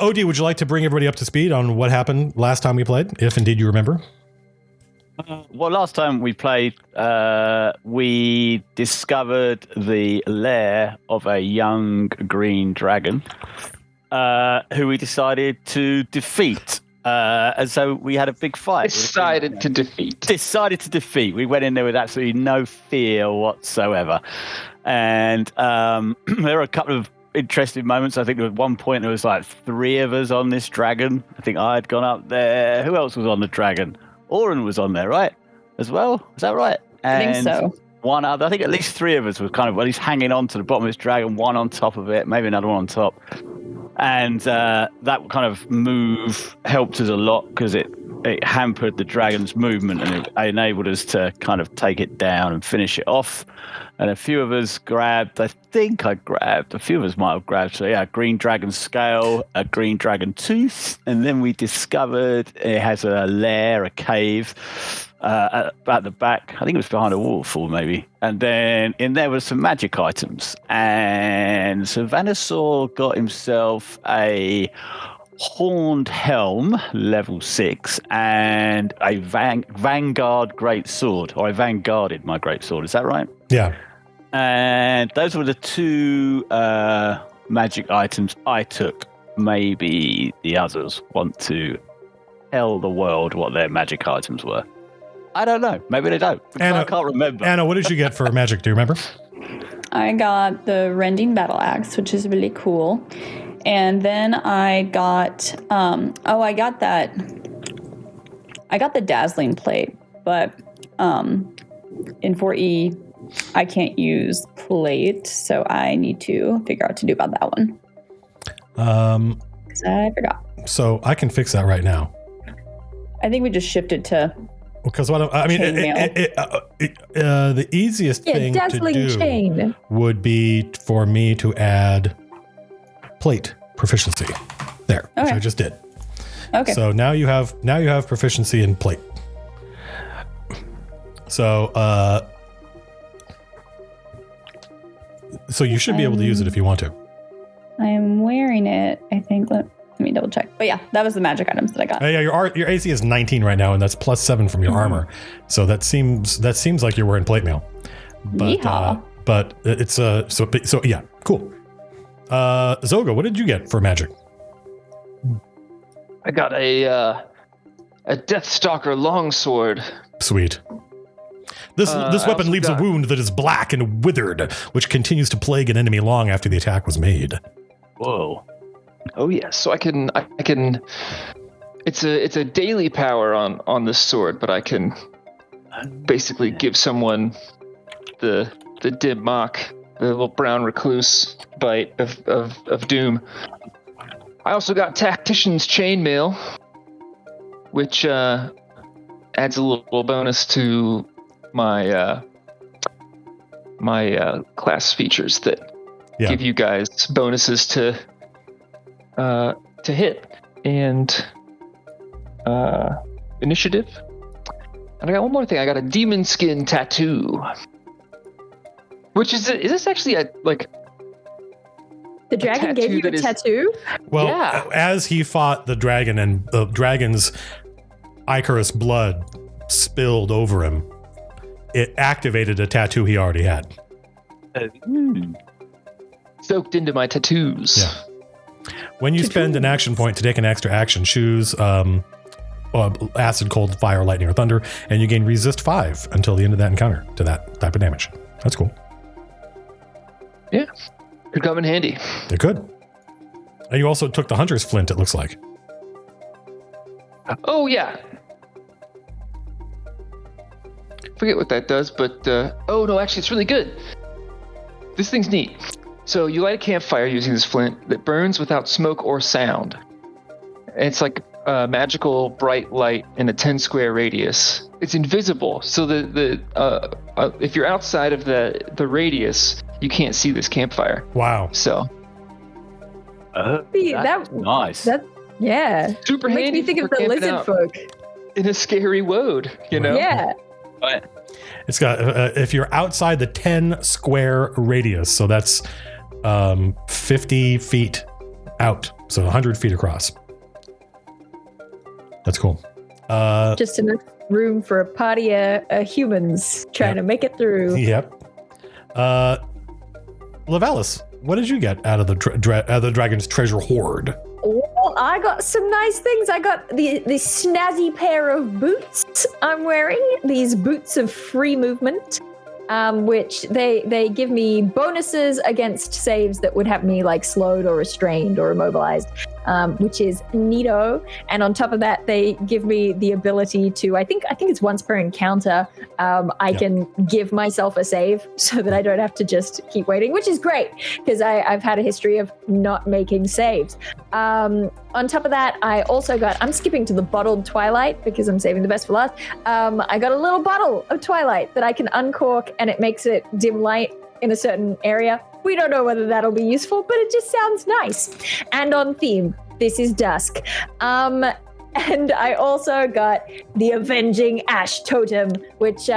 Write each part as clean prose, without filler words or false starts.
OD, would you like to bring everybody up to speed on what happened last time we played, if indeed you remember? Well, last time we played, we discovered the lair of a young green dragon who we decided to defeat. And so we had a big fight. Decided to defeat. We went in there with absolutely no fear whatsoever. And there were a couple of interesting moments. I think at one point there was like 3 of us on this dragon. I think I had gone up there. Who else was on the dragon? Oren was on there, right? As well? Is that right? I think so. One other. I think at least 3 of us were kind of at least hanging on to the bottom of this dragon, one on top of it, maybe another one on top. And that kind of move helped us a lot because it hampered the dragon's movement and it enabled us to kind of take it down and finish it off. And a few of us grabbed, a few of us might have grabbed, so yeah, green dragon scale, a green dragon tooth, and then we discovered it has a lair, a cave at the back. I think it was behind a waterfall maybe. And then in there were some magic items. And so Vanasaur got himself a horned helm, level 6, and a vanguard great sword, or I vanguarded my great sword. Is that right? Yeah. And those were the 2 magic items I took. Maybe the others want to tell the world what their magic items were. I don't know. Maybe they don't. Anna, I can't remember. Anna, what did you get for magic? Do you remember? I got the Rending Battle Axe, which is really cool. And then I got, I got the Dazzling Plate, but in 4E, I can't use plate, so I need to figure out what to do about that one. Because I forgot. So I can fix that right now. I think we just shifted to. Because the easiest thing to do would be for me to add plate proficiency there, which I just did. Okay. So now you have proficiency in plate. So you should be able to use it if you want to. I'm wearing it, I think. Let me double check. But yeah, that was the magic items that I got. Yeah, your AC is 19 right now, and that's +7 from your armor. So that seems like you're wearing plate mail. But but it's so yeah, cool. Zoga, what did you get for magic? I got a Deathstalker longsword. Sweet. This weapon leaves a wound that is black and withered, which continues to plague an enemy long after the attack was made. Whoa. Oh yes, so I can. It's a daily power on this sword, but I can basically give someone the dim mock, the little brown recluse bite of doom. I also got Tactician's Chainmail, which adds a little bonus to my class features that give you guys bonuses to hit and initiative. And I got one more thing. I got a demon skin tattoo, which is this actually the dragon gave you a tattoo? Well, as he fought the dragon and the dragon's Icarus blood spilled over him, it activated a tattoo he already had. Soaked into my tattoos. Yeah. When you spend an action point to take an extra action, choose acid, cold, fire, lightning, or thunder, and you gain resist 5 until the end of that encounter to that type of damage. That's cool. Yeah. Could come in handy. It could. And you also took the hunter's flint, it looks like. Oh, yeah. Forget what that does, but oh no, actually it's really good. This thing's neat. So you light a campfire using this flint that burns without smoke or sound. It's like a magical bright light in a 10 square radius. It's invisible, so if you're outside of the radius, you can't see this campfire. Wow. So that's nice. Yeah. Super handy. handy. Makes me think of the lizard folk. In a scary woad, you know? Yeah. But it's got if you're outside the 10 square radius, so that's 50 feet out. So 100 feet across. That's cool. Just enough room for a party of humans trying to make it through. Yep. Lavellis, what did you get out of the dragon's treasure hoard? Well, I got some nice things. I got the snazzy pair of boots I'm wearing. These boots of free movement, which they give me bonuses against saves that would have me like slowed or restrained or immobilized, which is neato. And on top of that, they give me the ability to, I think it's once per encounter, I can give myself a save so that I don't have to just keep waiting, which is great because I've had a history of not making saves. On top of that, I also got, I'm skipping to the bottled Twilight because I'm saving the best for last. I got a little bottle of Twilight that I can uncork and it makes it dim light in a certain area. We don't know whether that'll be useful, but it just sounds nice. And on theme, this is Dusk. And I also got the Avenging Ash Totem, which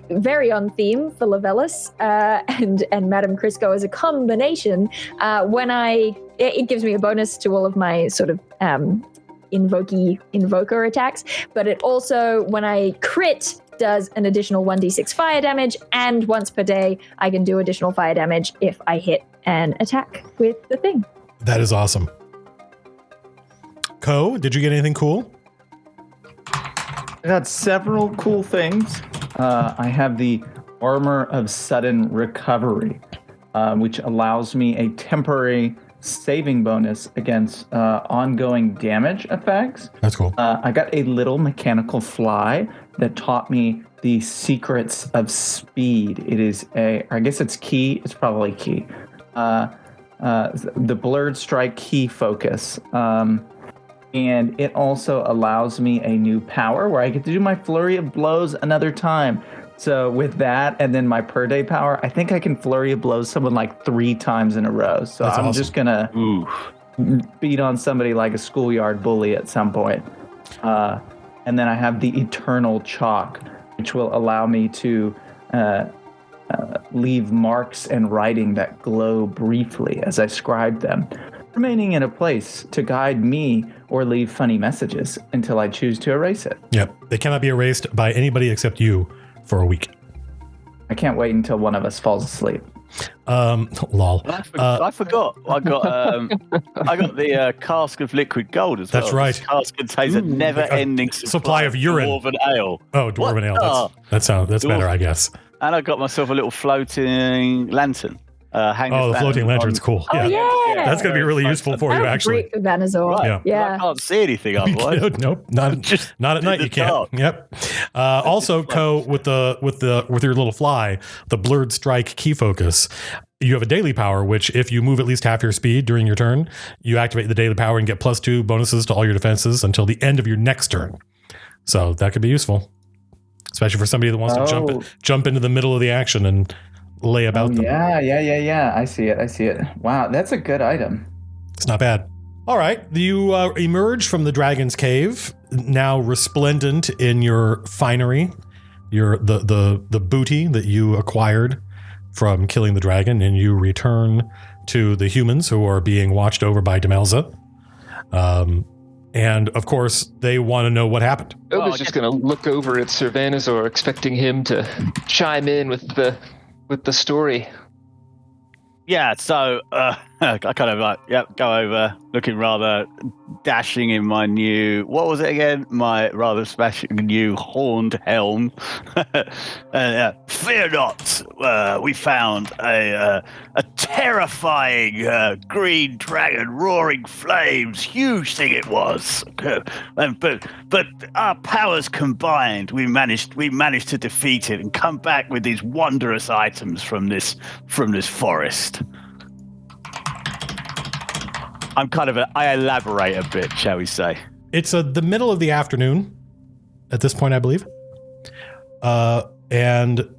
very on theme for Lavellis and Madame Crisco as a combination. It gives me a bonus to all of my sort of invoker attacks, but it also, when I crit, does an additional 1d6 fire damage, and once per day, I can do additional fire damage if I hit an attack with the thing. That is awesome. Ko, did you get anything cool? I got several cool things. I have the Armor of Sudden Recovery, which allows me a temporary saving bonus against ongoing damage effects. That's cool. I got a little mechanical fly that taught me the secrets of speed. It is I guess it's key. It's probably key. The Blurred Strike key focus. And it also allows me a new power where I get to do my Flurry of Blows another time. So with that and then my per day power, I think I can Flurry of Blows someone like 3 times in a row. So that's I'm awesome. just going to beat on somebody like a schoolyard bully at some point. And then I have the Eternal Chalk, which will allow me to leave marks and writing that glow briefly as I scribe them, remaining in a place to guide me or leave funny messages until I choose to erase it. Yep. They cannot be erased by anybody except you for a week. I can't wait until one of us falls asleep. Lol. I forgot. I got the cask of liquid gold as well. That's right. This cask contains a never-ending supply of urine. Dwarven ale. Oh, Dwarven ale. That's better, I guess. And I got myself a little floating lantern. The floating lantern's cool. Oh, yeah. That's going to be really useful for you, actually. Great for Vanazor. Right. Yeah. I can't see anything otherwise. Nope, not at night. You can't. Dark. Yep. Also, Ko, with your little fly, the Blurred Strike key focus. You have a daily power, which if you move at least half your speed during your turn, you activate the daily power and get +2 bonuses to all your defenses until the end of your next turn. So that could be useful, especially for somebody that wants to jump into the middle of the action and lay about them. Yeah. I see it. Wow, that's a good item. It's not bad. All right, you emerge from the dragon's cave, now resplendent in your finery, the booty that you acquired from killing the dragon, and you return to the humans who are being watched over by Demelza. And of course, they want to know what happened. Zoga's just going to look over at Sir Vanazor, expecting him to chime in with the story. Yeah, so I kind of go over, looking rather dashing in my new, what was it again? My rather smashing new horned helm. Fear not, we found a terrifying green dragon, roaring flames, huge thing it was. But our powers combined, we managed to defeat it and come back with these wondrous items from this forest. I elaborate a bit, shall we say? It's the middle of the afternoon at this point, I believe. And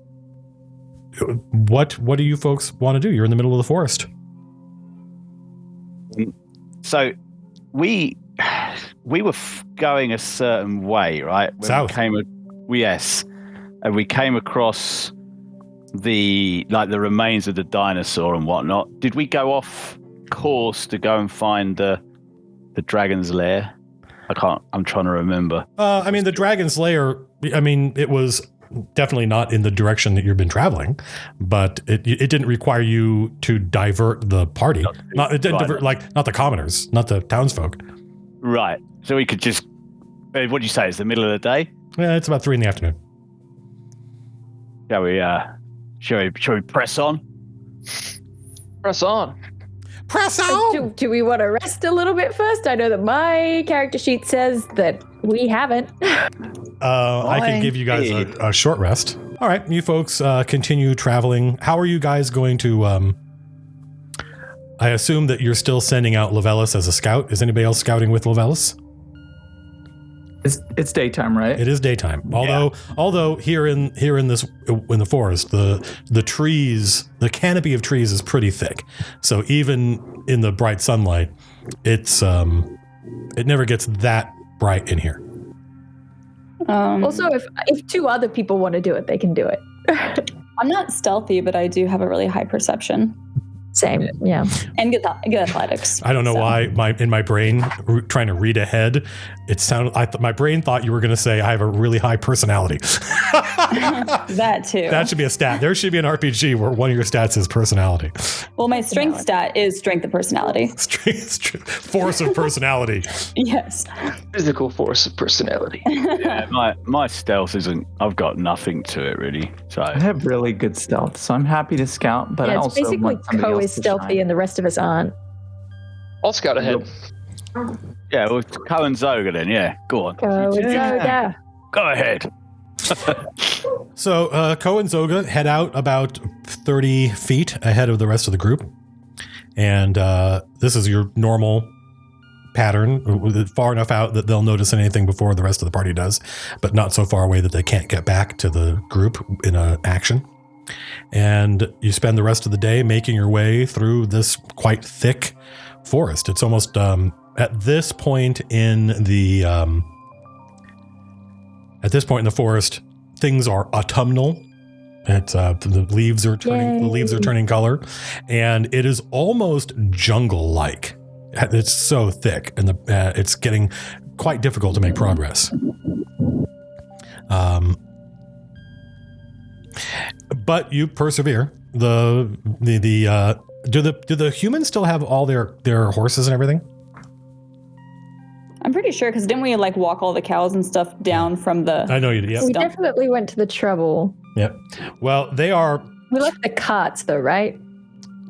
what do you folks want to do? You're in the middle of the forest. So we were going a certain way, right? When South. Yes. And we came across the remains of the dinosaur and whatnot. Did we go off course to go and find the dragon's lair? I'm trying to remember. I mean, the dragon's lair, I mean, it was definitely not in the direction that you've been traveling, but it didn't require you to divert the party. It didn't divert, not the commoners, not the townsfolk. Right. So we could just, what do you say? It's the middle of the day? Yeah, it's about 3 p.m. Shall we press on? Press on. Press on! Do we want to rest a little bit first? I know that my character sheet says that we haven't. I can give you guys a short rest. All right, you folks continue traveling. How are you guys going to... I assume that you're still sending out Lovelis as a scout. Is anybody else scouting with Lovelis? It's daytime, right? It is daytime. Although here in the forest, the trees, the canopy of trees is pretty thick. So even in the bright sunlight, it never gets that bright in here. Also, if 2 other people want to do it, they can do it. I'm not stealthy, but I do have a really high perception. Same, yeah. And good athletics. I don't know why in my brain, trying to read ahead, it sounded. My brain thought you were going to say I have a really high personality. That too. That should be a stat. There should be an RPG where one of your stats is personality. Well, my strength stat is strength of personality. Force of personality. Yes. Physical force of personality. Yeah, my stealth isn't. I've got nothing to it really. So I have really good stealth, so I'm happy to scout. But I it's also basically want somebody Ko else is to stealthy shine. and the rest of us aren't. I'll scout ahead. yeah, well, Ko and Zoga then. Yeah, go on. Ko and Zoga. Go ahead. So Ko and Zoga head out about 30 feet ahead of the rest of the group. And this is your normal pattern, far enough out that they'll notice anything before the rest of the party does, but not so far away that they can't get back to the group in an action. And you spend the rest of the day making your way through this quite thick forest. It's almost at this point in the forest, things are autumnal. It's the leaves are turning color, and it is almost jungle-like. It's so thick, and it's getting quite difficult to make progress. But you persevere. Do the humans still have all their horses and everything? I'm pretty sure, because didn't we walk all the cows and stuff down from the... I know you did, yeah. We definitely went to the trouble. Yep. Well, they are... We left the carts though, right?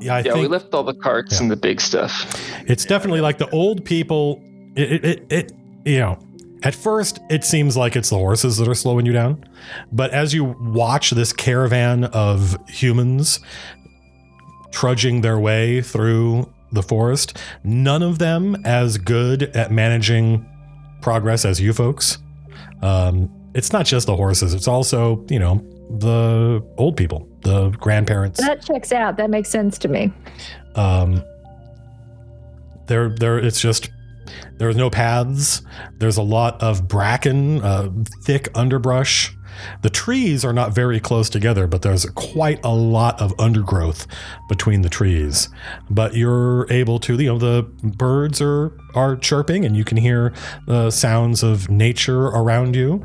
Yeah, I think we left all the carts and the big stuff. it's definitely like the old people. At first it seems like it's the horses that are slowing you down, but as you watch this caravan of humans trudging their way through the forest, none of them as good at managing progress as you folks. It's not just the horses, it's also, the old people, the grandparents. That checks out. That makes sense to me. It's just, there's no paths. There's a lot of bracken, thick underbrush. The trees are not very close together, but there's quite a lot of undergrowth between the trees. But you're able to, the birds are chirping, and you can hear the sounds of nature around you,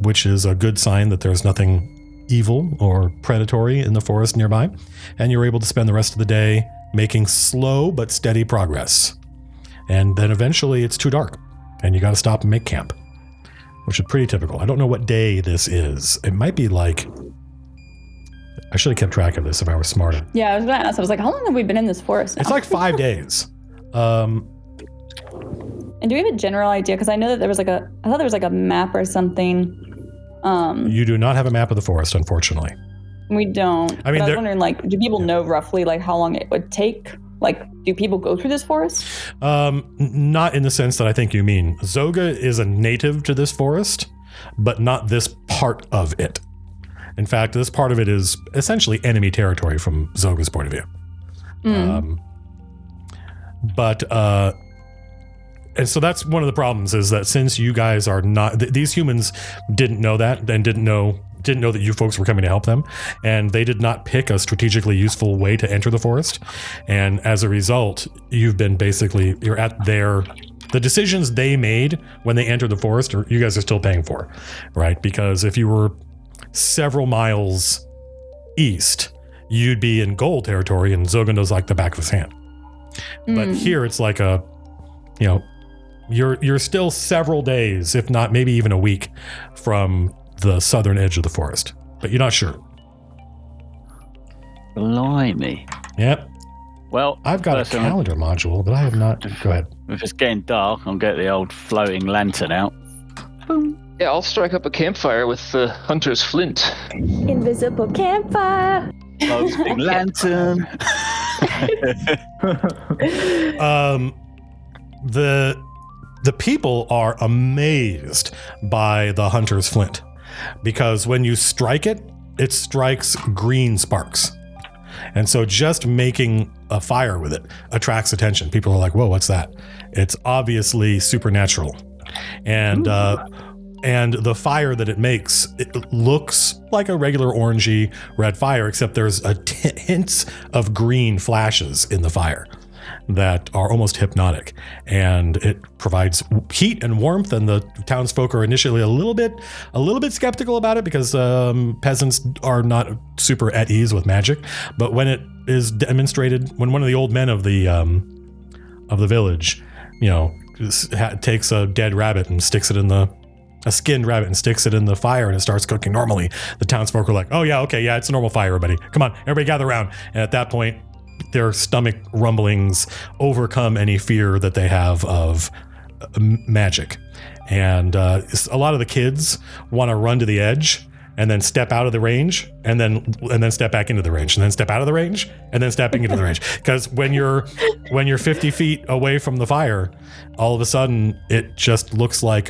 which is a good sign that there's nothing evil or predatory in the forest nearby. And you're able to spend the rest of the day making slow but steady progress. And then eventually it's too dark, and you got to stop and make camp, which is pretty typical. I don't know what day this is. It might be I should have kept track of this if I was smarter. Yeah, I was going to ask. I was like, how long have we been in this forest now? It's like 5 days. And do we have a general idea? Because I know that I thought there was a map or something. You do not have a map of the forest, unfortunately. We don't. I mean, I was wondering, do people know roughly how long it would take? Do people go through this forest? Not in the sense that I think you mean. Zoga is a native to this forest, but not this part of it. In fact, this part of it is essentially enemy territory from Zoga's point of view. And so that's one of the problems, is that since you guys are not, these humans didn't know that and didn't know didn't know that you folks were coming to help them, and they did not pick a strategically useful way to enter the forest. And as a result, you're at the decisions they made when they entered the forest, or you guys are still paying for, right? Because if you were several miles east, you'd be in gold territory, and Zoga knows like the back of his hand. But here it's like you're still several days, if not maybe even a week, from the southern edge of the forest, but you're not sure. Blimey. Yep. Well, I've got a calendar module, but I have not. Go ahead. If it's getting dark, I'll get the old floating lantern out. Boom. Yeah, I'll strike up a campfire with the hunter's flint. Invisible campfire. Floating lantern. The people are amazed by the hunter's flint, because when you strike it, it strikes green sparks. And so just making a fire with it attracts attention. People are like, whoa, what's that? It's obviously supernatural. And the fire that it makes, it looks like a regular orangey red fire, except there's hints of green flashes in the fire that are almost hypnotic, and it provides heat and warmth. And the townsfolk are initially a little bit skeptical about it, because peasants are not super at ease with magic. But when it is demonstrated, when one of the old men of the village, takes a dead rabbit and sticks it in a skinned rabbit and sticks it in the fire, and it starts cooking normally, the townsfolk are like, oh yeah, okay, yeah, it's a normal fire, everybody. Come on, everybody gather around. And at that point, their stomach rumblings overcome any fear that they have of magic. And a lot of the kids want to run to the edge and then step out of the range and then step back into the range and then step out of the range and then stepping into the range. Because when you're 50 feet away from the fire, all of a sudden it just looks like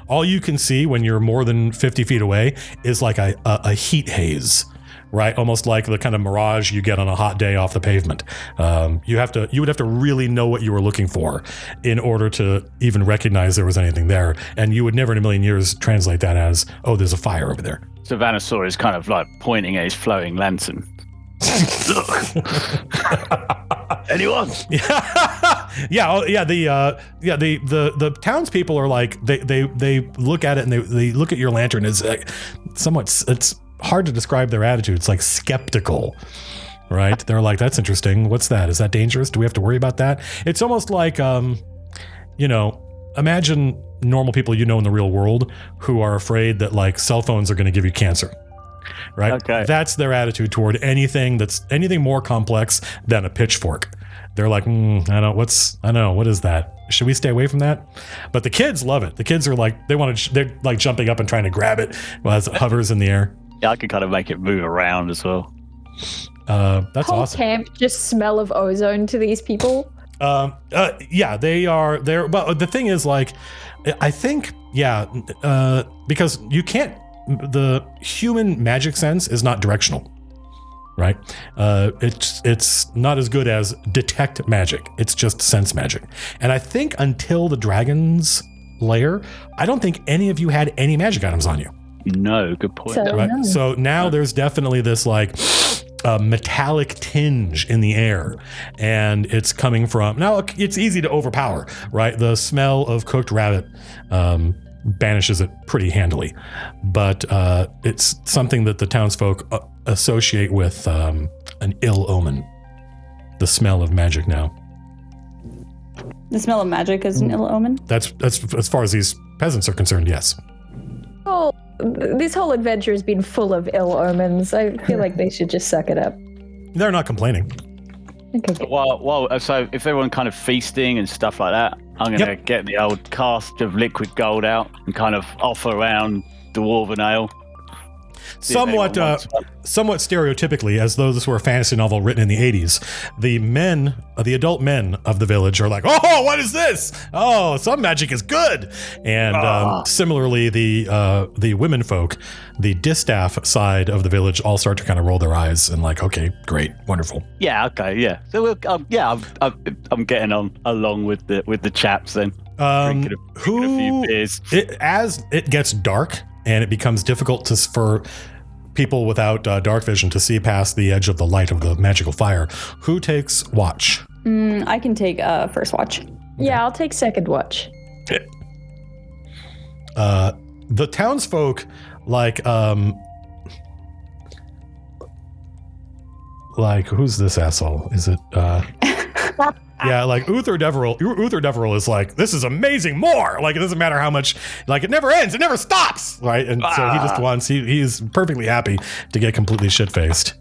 all you can see when you're more than 50 feet away is like a heat haze, right? Almost like the kind of mirage you get on a hot day off the pavement. You would have to really know what you were looking for in order to even recognize there was anything there. And you would never in a million years translate that as, oh, there's a fire over there. So Vanasaur is kind of like pointing at his flowing lantern. Look. Anyone? The townspeople are like, they look at it and they look at your lantern. It's like it's hard to describe their attitude. It's like skeptical, right? They're like, that's interesting. What's that? Is that dangerous? Do we have to worry about that? It's almost like, imagine normal people in the real world who are afraid that like cell phones are going to give you cancer. Right? Okay. That's their attitude toward anything more complex than a pitchfork. They're like, what is that? Should we stay away from that? But the kids love it. The kids are like, they're like jumping up and trying to grab it as it hovers in the air. Yeah, I can kind of make it move around as well. That's whole awesome. Camp just smell of ozone to these people. Yeah, they're. But the thing is, like, I think, because you can't. The human magic sense is not directional, right? It's not as good as detect magic. It's just sense magic. And I think until the dragon's lair, I don't think any of you had any magic items on you. No, good point. So now there's definitely this like metallic tinge in the air, and it's coming from, now it's easy to overpower, right? The smell of cooked rabbit banishes it pretty handily, but it's something that the townsfolk associate with an ill omen. The smell of magic now. The smell of magic is an ill omen? That's as far as these peasants are concerned, yes. Oh, this whole adventure has been full of ill omens. I feel like they should just suck it up. They're not complaining. Okay. Well, so if everyone kind of feasting and stuff like that, I'm going to get the old cask of liquid gold out and kind of offer around Dwarven Ale. Somewhat stereotypically, as though this were a fantasy novel written in the 80s, the adult men of the village are like, oh, what is this? Oh, some magic is good. And similarly, the women folk, the distaff side of the village, all start to kind of roll their eyes and like, okay, great, wonderful. Yeah, okay, yeah. So I'm getting on along with the chaps then. Drinking a few beers. As it gets dark and it becomes difficult for people without dark vision to see past the edge of the light of the magical fire. Who takes watch? I can take first watch. Yeah, I'll take second watch. The townsfolk, like who's this asshole? Is it yeah, like Uther Deverell is like, this is amazing, more! Like, it doesn't matter how much, like, it never ends, it never stops, right? And so he just wants, he's perfectly happy to get completely shit-faced.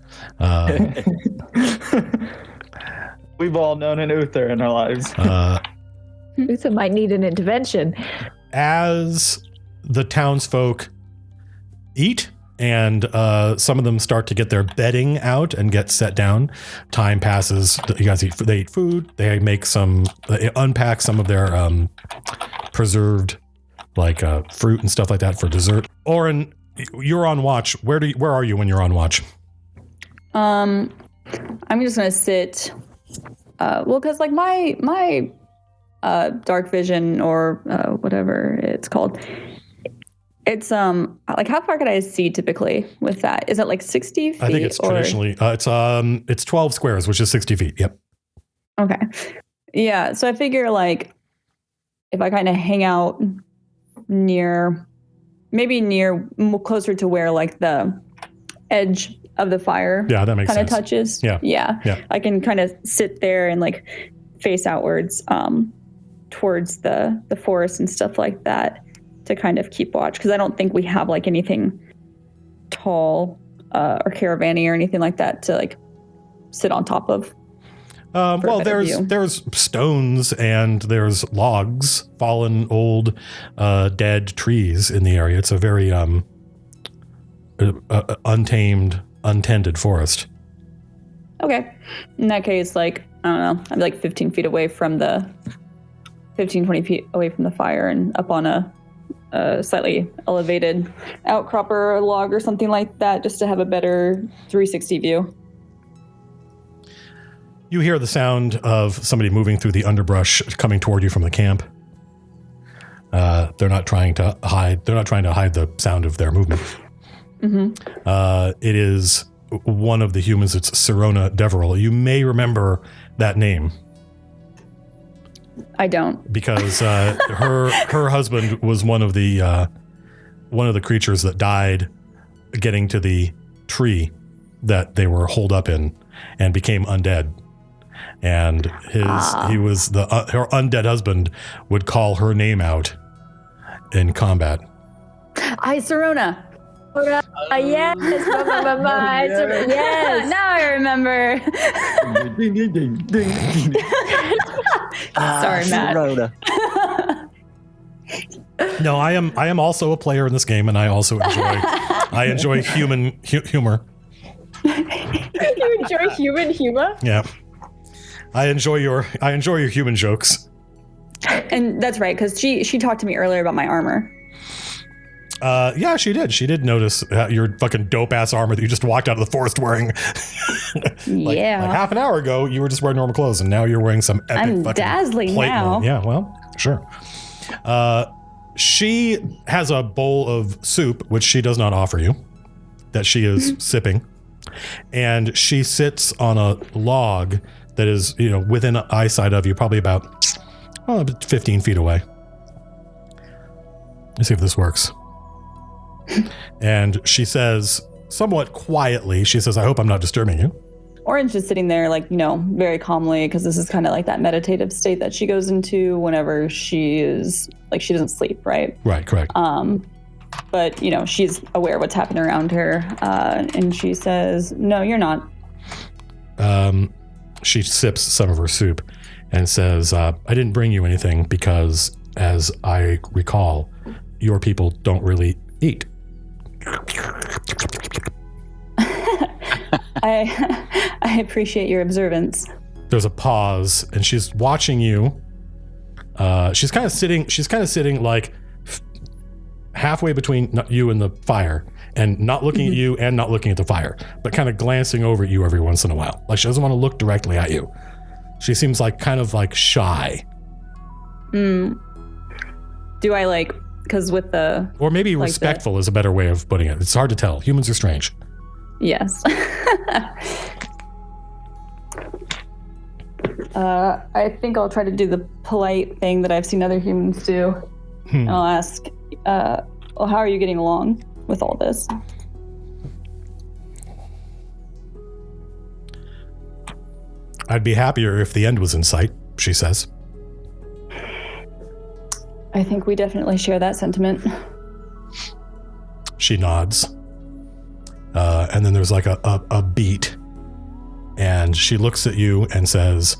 We've all known an Uther in our lives. Uther might need an intervention. As the townsfolk eat, and some of them start to get their bedding out and get set down. Time passes. You guys eat. They eat food. They unpack some of their preserved, like fruit and stuff like that for dessert. Oren, you're on watch. Where are you when you're on watch? I'm just gonna sit. Well, because like my dark vision or whatever it's called. It's like how far could I see typically with that? Is it like 60 feet? I think it's traditionally it's 12 squares, which is 60 feet. Yep. Okay. Yeah. So I figure like if I kind of hang out near closer to where like the edge of the fire that makes kind of sense. touches. Yeah. I can kind of sit there and like face outwards towards the forest and stuff like that, to kind of keep watch, because I don't think we have like anything tall or caravan-y or anything like that to like sit on top of. Well, there's stones and there's logs, fallen old dead trees in the area. It's a very untamed, untended forest. Okay. In that case, like, I don't know, I'm like 15 feet away from 20 feet away from the fire and up on a slightly elevated outcrop or a log or something like that, just to have a better 360 view. You hear the sound of somebody moving through the underbrush coming toward you from the camp. They're not trying to hide the sound of their movement. Mm-hmm. It is one of the humans. It's Sirona Deverell. You may remember that name. I don't, because her husband was one of the creatures that died getting to the tree that they were holed up in and became undead. And her undead husband would call her name out in combat. Sirona. Yes, yes. Now I remember. Sorry, Matt. No, I am also a player in this game, and I also enjoy human humor. You enjoy human humor? Yeah, I enjoy your human jokes. And that's right, because she talked to me earlier about my armor. Yeah, she did. She did notice your fucking dope ass armor that you just walked out of the forest wearing. like half an hour ago, you were just wearing normal clothes, and now you're wearing some epic I'm fucking dazzling plate now. mail. Yeah, well, sure. She has a bowl of soup, which she does not offer you, that she is sipping, and she sits on a log that is, within eyesight of you, probably about 15 feet away. Let's see if this works. And she says, somewhat quietly, she says, I hope I'm not disturbing you. Oren's just sitting there, like, very calmly, because this is kind of like that meditative state that she goes into whenever she is, like, she doesn't sleep, right? Right, correct. But, she's aware of what's happening around her, and she says, no, you're not. She sips some of her soup and says, I didn't bring you anything because, as I recall, your people don't really eat. I appreciate your observance. There's a pause, and she's watching you. She's kind of sitting like halfway between you and the fire, and not looking at you and not looking at the fire, but kind of glancing over at you every once in a while. Like she doesn't want to look directly at you. She seems like kind of like shy. Do I because with the Or maybe like respectful is a better way of putting it. It's hard to tell. Humans are strange. yes. I think I'll try to do the polite thing that I've seen other humans do. And I'll ask, well, how are you getting along with all this? I'd be happier if the end was in sight, she says. I think we definitely share that sentiment. She nods. And then there's like a beat. And she looks at you and says,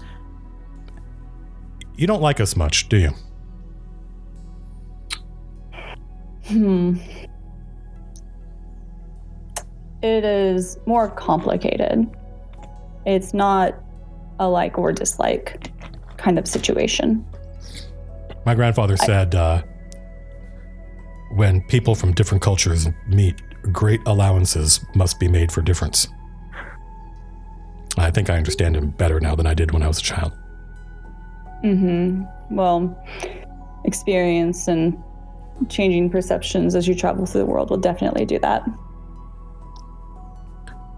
"You don't like us much, do you?" It is more complicated. It's not a like or dislike kind of situation. My grandfather said, when people from different cultures meet, great allowances must be made for difference. I think I understand him better now than I did when I was a child. Well, experience and changing perceptions as you travel through the world will definitely do that.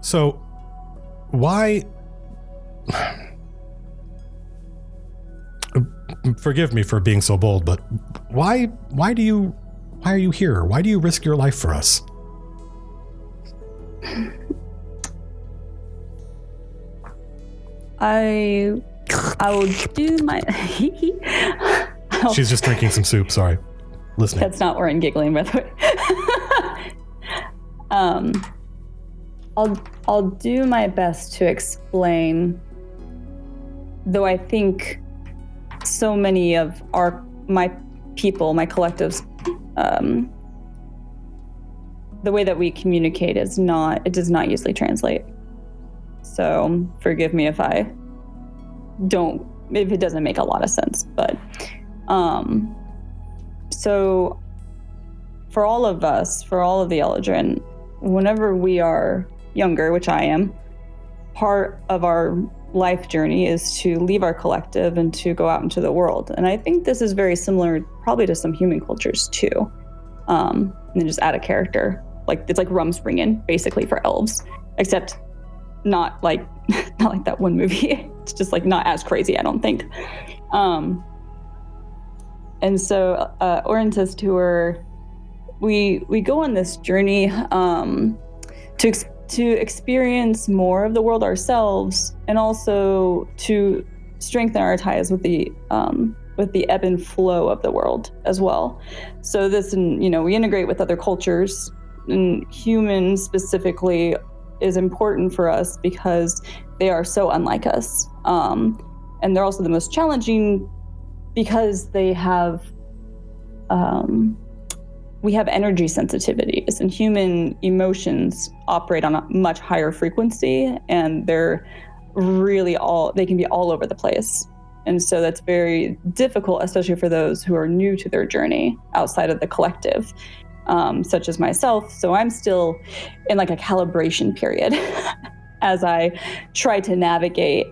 So, why... Forgive me for being so bold, but why are you here? Why do you risk your life for us? I will do my... She's just drinking some soup, sorry. Listening. That's not where I'm giggling, by the way. I'll do my best to explain, though I think so many of my people, my collectives, the way that we communicate it does not usually translate. So forgive me if it doesn't make a lot of sense, but so for all of us, for all of the Eldrin, whenever we are younger, which I am, part of our life journey is to leave our collective and to go out into the world. And I think this is very similar probably to some human cultures too. And then just add a character. Like it's like Rumspringen, basically for elves, except not like that one movie. It's just like not as crazy, I don't think. And so Orinta's tour, we go on this journey to experience more of the world ourselves, and also to strengthen our ties with the ebb and flow of the world as well. So we integrate with other cultures, and humans specifically is important for us because they are so unlike us. And they're also the most challenging because they have, we have energy sensitivities, and human emotions operate on a much higher frequency, and they're really they can be all over the place. And so that's very difficult, especially for those who are new to their journey outside of the collective, such as myself. So I'm still in like a calibration period as I try to navigate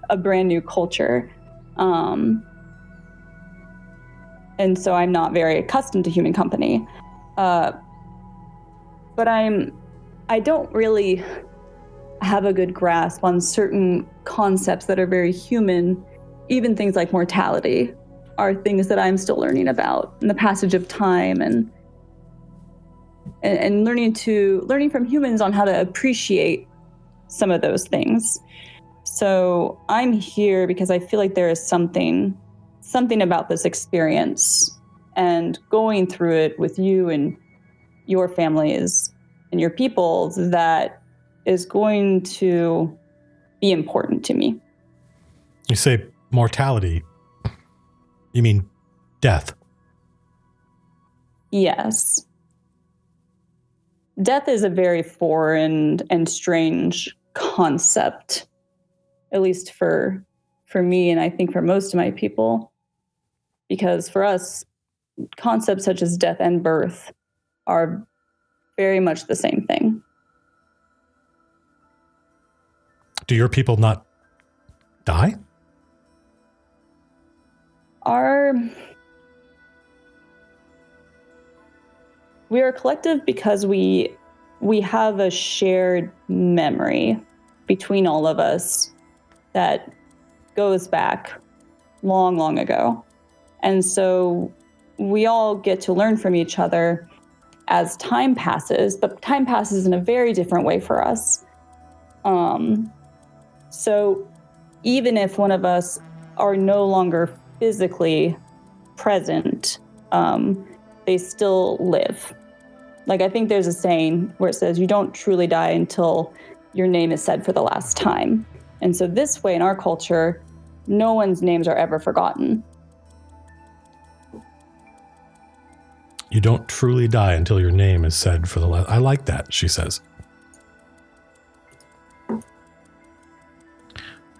a brand new culture. And so I'm not very accustomed to human company. But I don't really have a good grasp on certain concepts that are very human. Even things like mortality are things that I'm still learning about, and the passage of time, and learning from humans on how to appreciate some of those things. So I'm here because I feel like there is something about this experience and going through it with you and your families and your peoples that is going to be important to me. You say mortality. You mean death? Yes. Death is a very foreign and strange concept, at least for me, and I think for most of my people, because for us, concepts such as death and birth are very much the same thing. Do your people not die? We are a collective because we have a shared memory between all of us that goes back long, long ago. And so we all get to learn from each other as time passes, but time passes in a very different way for us. So even if one of us are no longer physically present, they still live. Like, I think there's a saying where it says you don't truly die until your name is said for the last time. And so this way in our culture, no one's names are ever forgotten. You don't truly die until your name is said for the last. I like that, she says.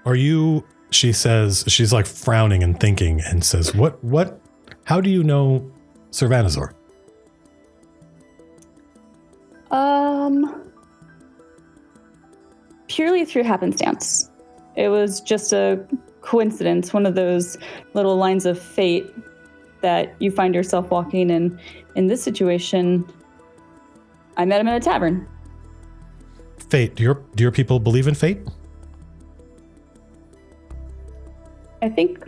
Are you, she says, she's like frowning and thinking and says, what, how do you know Servanazor? Purely through happenstance. It was just a coincidence, one of those little lines of fate that you find yourself walking in this situation. I met him in a tavern. Fate. Do your people believe in fate? I think,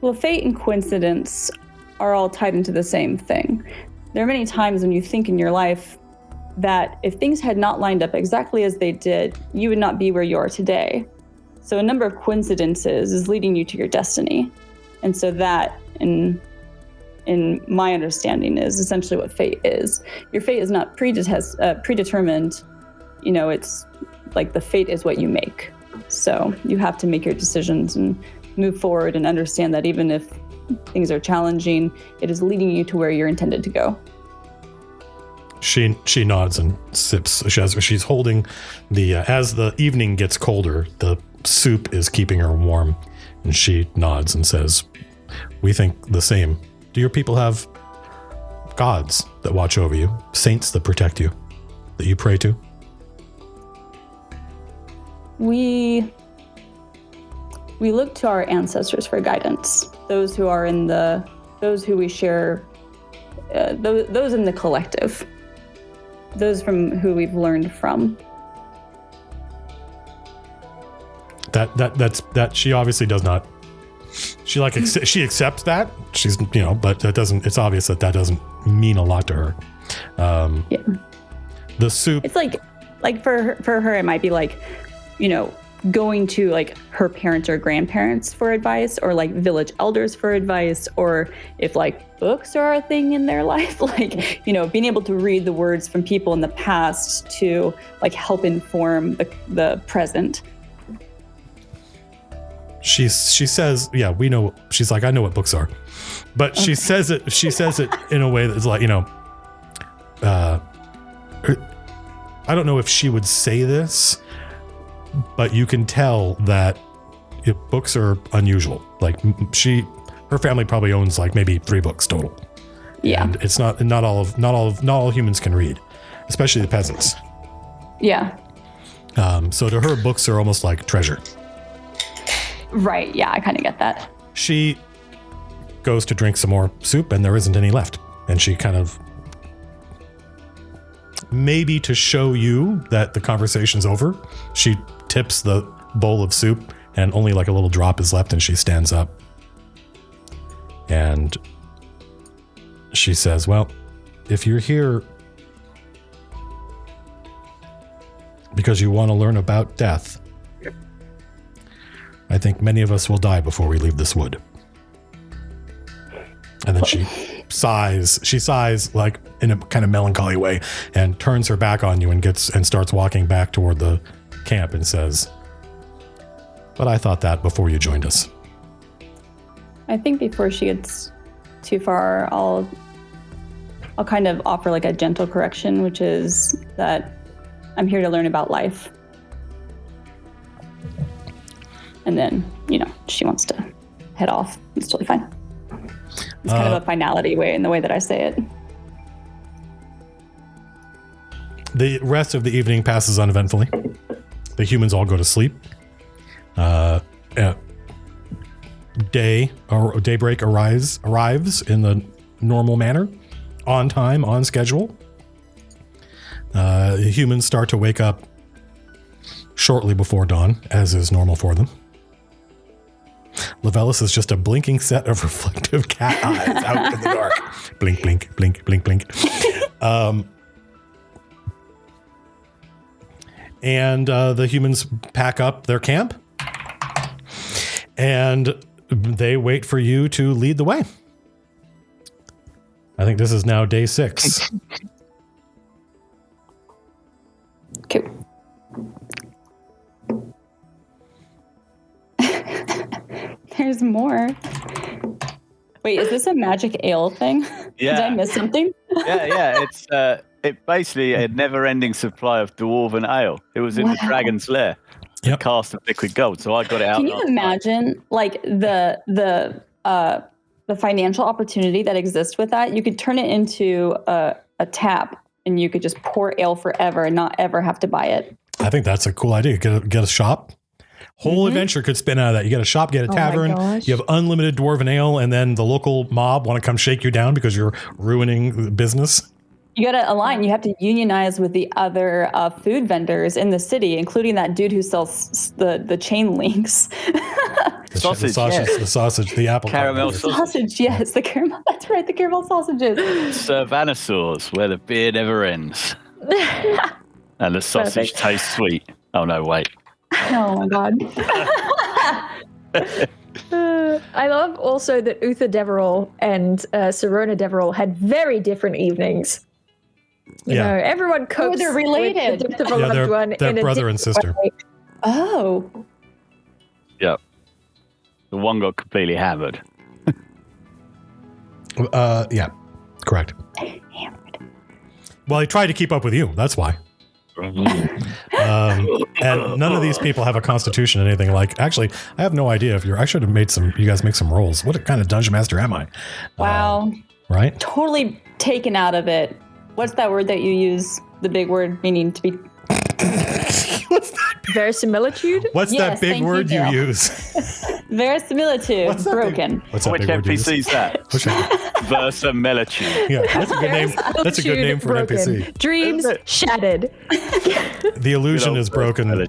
well, fate and coincidence are all tied into the same thing. There are many times when you think in your life that if things had not lined up exactly as they did, you would not be where you are today. So a number of coincidences is leading you to your destiny. And so that, in my understanding, is essentially what fate is. Your fate is not predetermined. You know, it's like the fate is what you make. So you have to make your decisions and move forward and understand that even if things are challenging, it is leading you to where you're intended to go. She nods and sips. She's holding the, as the evening gets colder, the soup is keeping her warm. And she nods and says, we think the same. Do your people have gods that watch over you? Saints that protect you? That you pray to? We look to our ancestors for guidance. Those who are those who we share, those in the collective. Those from who we've learned from. That she obviously does not. She she accepts that. She's, but that doesn't. It's obvious that doesn't mean a lot to her. Yeah. The soup. It's like for her, it might be like, going to like her parents or grandparents for advice, or like village elders for advice, or if like books are a thing in their life, like, being able to read the words from people in the past to like help inform the present. She says, yeah, we know. She's like, I know what books are, but okay. She says it in a way that's like, I don't know if she would say this, but you can tell that books are unusual. Like her family probably owns like maybe 3 books total. Yeah. And it's not all humans can read, especially the peasants. Yeah. So to her, books are almost like treasure. Right. Yeah. I kind of get that. She goes to drink some more soup and there isn't any left. And she kind of, maybe to show you that the conversation's over, she tips the bowl of soup and only like a little drop is left, and she stands up and she says, well, if you're here because you want to learn about death, I think many of us will die before we leave this wood. And then she sighs like in a kind of melancholy way and turns her back on you and starts walking back toward the camp and says, but I thought that before you joined us. I think before she gets too far, I'll kind of offer like a gentle correction, which is that I'm here to learn about life. And then, she wants to head off. It's totally fine. It's kind of a finality way in the way that I say it. The rest of the evening passes uneventfully. The humans all go to sleep. Daybreak arrives in the normal manner. on time, on schedule. Humans start to wake up shortly before dawn, as is normal for them. Levelis is just a blinking set of reflective cat eyes out in the dark. Blink, blink, blink, blink, blink. And the humans pack up their camp, and they wait for you to lead the way. I think this is now day 6. Okay. There's more. Wait, is this a magic ale thing? Yeah. Did I miss something? Yeah. It's basically a never-ending supply of dwarven ale. It was in the dragon's lair. Yep. Cast of liquid gold, so I got it out. Can you imagine, like the financial opportunity that exists with that? You could turn it into a tap, and you could just pour ale forever and not ever have to buy it. I think that's a cool idea. Get a shop. Whole adventure could spin out of that. You get a shop, get a tavern, you have unlimited dwarven ale, and then the local mob want to come shake you down because you're ruining the business. You got to align. You have to unionize with the other food vendors in the city, including that dude who sells the chain links. The sausage, the apple caramel sausage. Yes, the caramel. That's right, the caramel sausages. Servanosaurs, where the beer never ends, and the sausage tastes sweet. Oh no, wait. Oh my god. I love also that Uther Deverell and Sirona Deverell had very different evenings. You know, everyone copes they're related. with the death of a loved one. They're brother and sister. Way. Oh. Yep. The one got completely hammered. Yeah, correct. Hammered. Well, he tried to keep up with you. That's why. And none of these people have a constitution or anything like. Actually, I have no idea if I should have made you guys make some rolls. What kind of dungeon master am I? Wow. Right? Totally taken out of it. What's that word that you use? The big word meaning to be. What's that? Verisimilitude? What's that big word you you. use? Verisimilitude. Broken. What's that Which big word you use? NPC's that? Verisimilitude. Yeah, that's a good name. That's a good name for an NPC. Dreams shattered. The illusion is broken.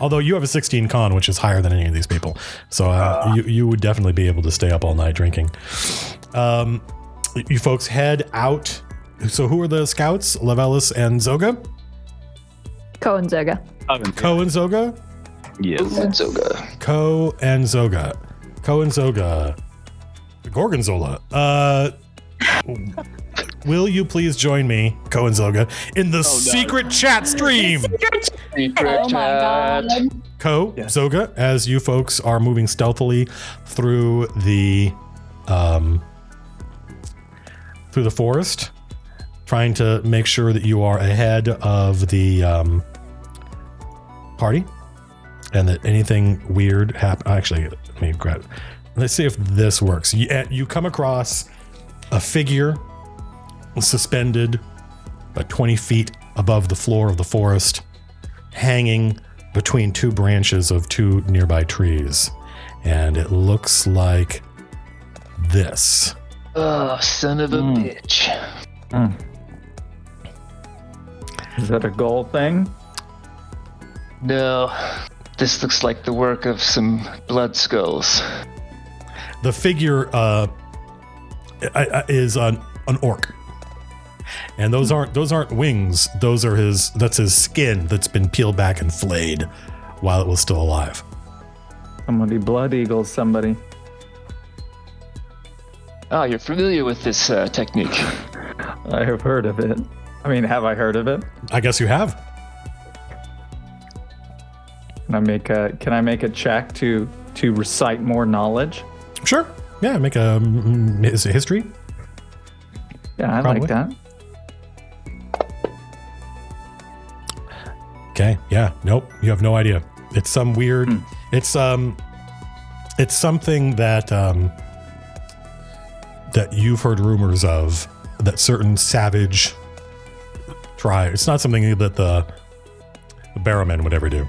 Although you have a 16 con, which is higher than any of these people, so you would definitely be able to stay up all night drinking. You folks head out. So who are the scouts? Levelis and Zoga? Ko and Zoga. Ko and Zoga? Yes. Zoga. Ko and Zoga. Ko and Zoga. Gorgonzola. Will you please join me, Ko and Zoga, in the secret chat stream? Oh my god. Ko, Zoga, as you folks are moving stealthily through the forest, trying to make sure that you are ahead of the party, and that anything weird happen. Actually, let me grab. Let's see if this works. You come across a figure suspended about 20 feet above the floor of the forest, hanging between two branches of two nearby trees, and it looks like this. Oh, son of a bitch. Is that a gold thing? No, this looks like the work of some blood skulls. The figure is an orc, and those aren't wings. That's his skin that's been peeled back and flayed while it was still alive. Somebody blood eagles somebody. Ah, you're familiar with this technique. I have heard of it. I mean, have I heard of it? I guess you have. Can I make a check to recite more knowledge? Sure. Yeah, make a history. Yeah, I Probably. like that. Okay. Yeah. Nope. You have no idea. It's some weird. It's something that that you've heard rumors of, that certain savage tribe. It's not something that the Barrowmen would ever do.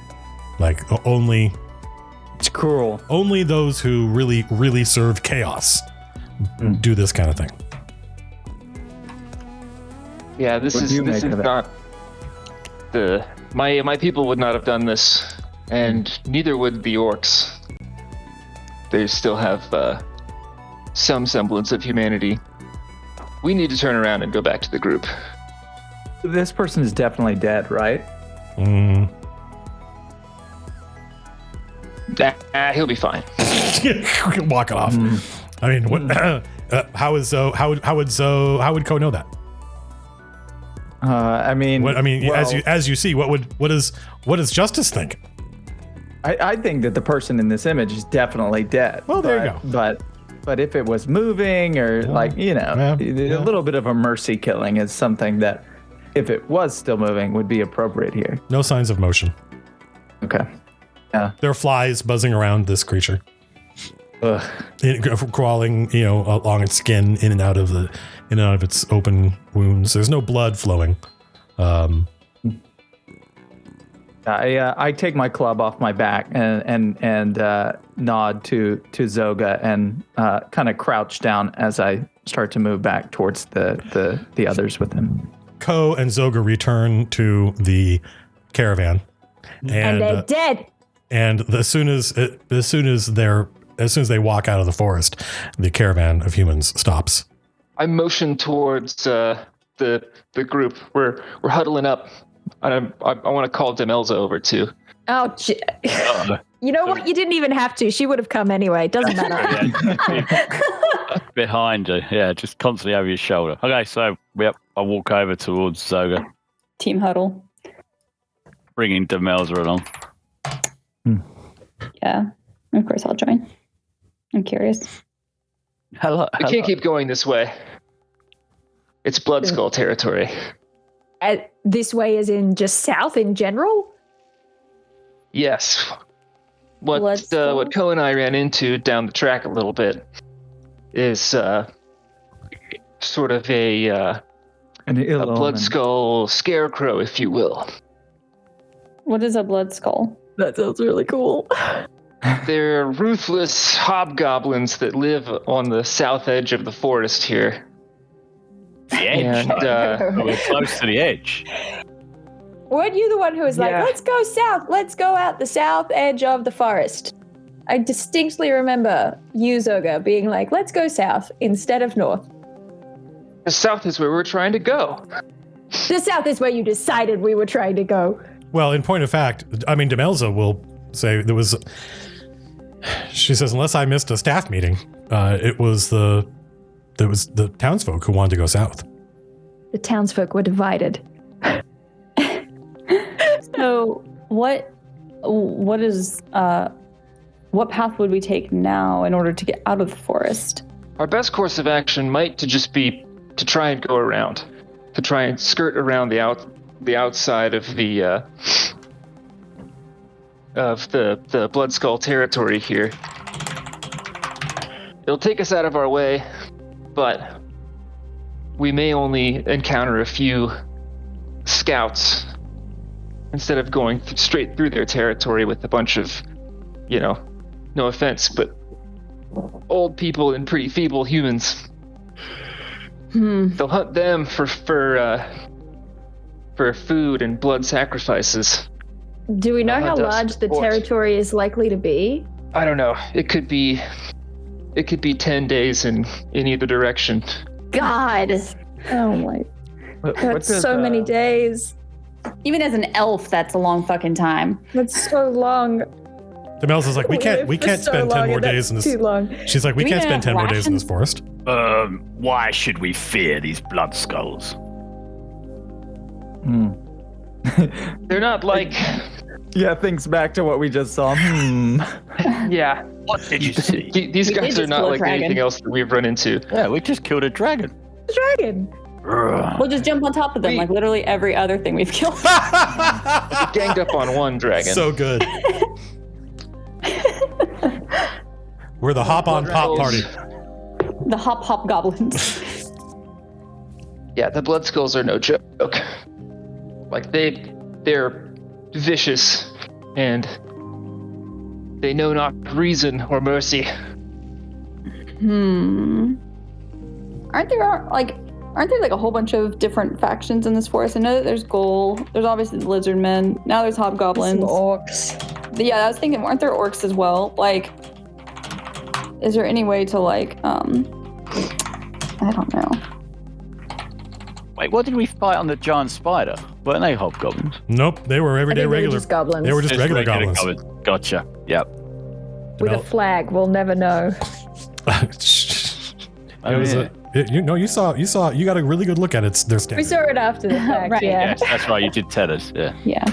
Like only. It's cruel. Only those who really, really serve chaos do this kind of thing. Yeah, this What is do you make of it? not the my people would not have done this, and neither would the orcs. They still have some semblance of humanity. We need to turn around and go back to the group. This person is definitely dead, right? He'll be fine. Walk it off. I mean, what? How would Ko know that? I mean, well, as you see, what does Justice think? I think that the person in this image is definitely dead. Well, there you go. But if it was moving or a little bit of a mercy killing is something that, if it was still moving, would be appropriate here. No signs of motion. Okay. Yeah. There are flies buzzing around this creature. Ugh. Crawling, along its skin, in and out of its open wounds. There's no blood flowing. I take my club off my back and nod to Zoga and kind of crouch down as I start to move back towards the others with him. Ko and Zoga return to the caravan, And they're dead. And as soon as they walk out of the forest, the caravan of humans stops. I motion towards the group. We're huddling up. I want to call Demelza over too. Oh, you know what? You didn't even have to. She would have come anyway. Doesn't matter. Behind you. Yeah, just constantly over your shoulder. Okay, so I walk over towards Zoga. Team huddle. Bringing Demelza along. Yeah, of course I'll join. I'm curious. Hello. We can't keep going this way. It's Blood Skull territory. This way is in just south in general? Yes. What Ko and I ran into down the track a little bit is sort of a Blood Skull Scarecrow, if you will. What is a blood skull? That sounds really cool. They're ruthless hobgoblins that live on the south edge of the forest here. The edge? And, we're close to the edge. Weren't you the one who was like, Yeah. let's go south, let's go out the south edge of the forest? I distinctly remember you, Zoga, being like, let's go south instead of north. The south is where we're trying to go. The south is where you decided we were trying to go. Well, in point of fact, I mean, Demelza will say she says, unless I missed a staff meeting, it was the townsfolk who wanted to go south. The townsfolk were divided. So what path would we take now in order to get out of the forest? Our best course of action might to just be to try and go around, to try and skirt around the outside of the Blood Skull territory here. It'll take us out of our way, but we may only encounter a few scouts instead of going straight through their territory with a bunch of, no offense, but old people and pretty feeble humans. They'll hunt them for food and blood sacrifices. Do we know how Dust, large the of course. territory is likely to be? I don't know. It could be 10 days in either direction. God, Oh my! that's so many days. Even as an elf, that's a long fucking time. That's so long. Demelza's like, we can't spend 10 more days in this. Too long. She's like, we Do we can't have spend 10 more days in this rations? forest. Why should we fear these blood skulls? They're not like... Yeah, thinks back to what we just saw. Yeah. What did you see? These We did guys are just not kill a like dragon. anything else that we've run into. Yeah, we just killed a dragon. Dragon. We'll just jump on top of them like literally every other thing we've killed. We ganged up on one dragon. So good. We're the hop on pop party. The hop goblins. Yeah, the blood skulls are no joke. Like they're vicious and they know not reason or mercy. Aren't there aren't there like a whole bunch of different factions in this forest? I know that there's Ghoul. There's obviously the Lizard Men. Now there's Hobgoblins. Some orcs. Yeah, I was thinking, aren't there orcs as well? Like, is there any way to like, I don't know. Wait, what did we fight on the giant spider? Weren't they hobgoblins? Nope, they were everyday They were regular. just goblins. They were just regular goblins. Gotcha. Yep. With a flag, we'll never know. You got a really good look at it. Their standard. We saw it after the fact, Right. yeah. Yes, that's right. You did tell us. Yeah. Yeah.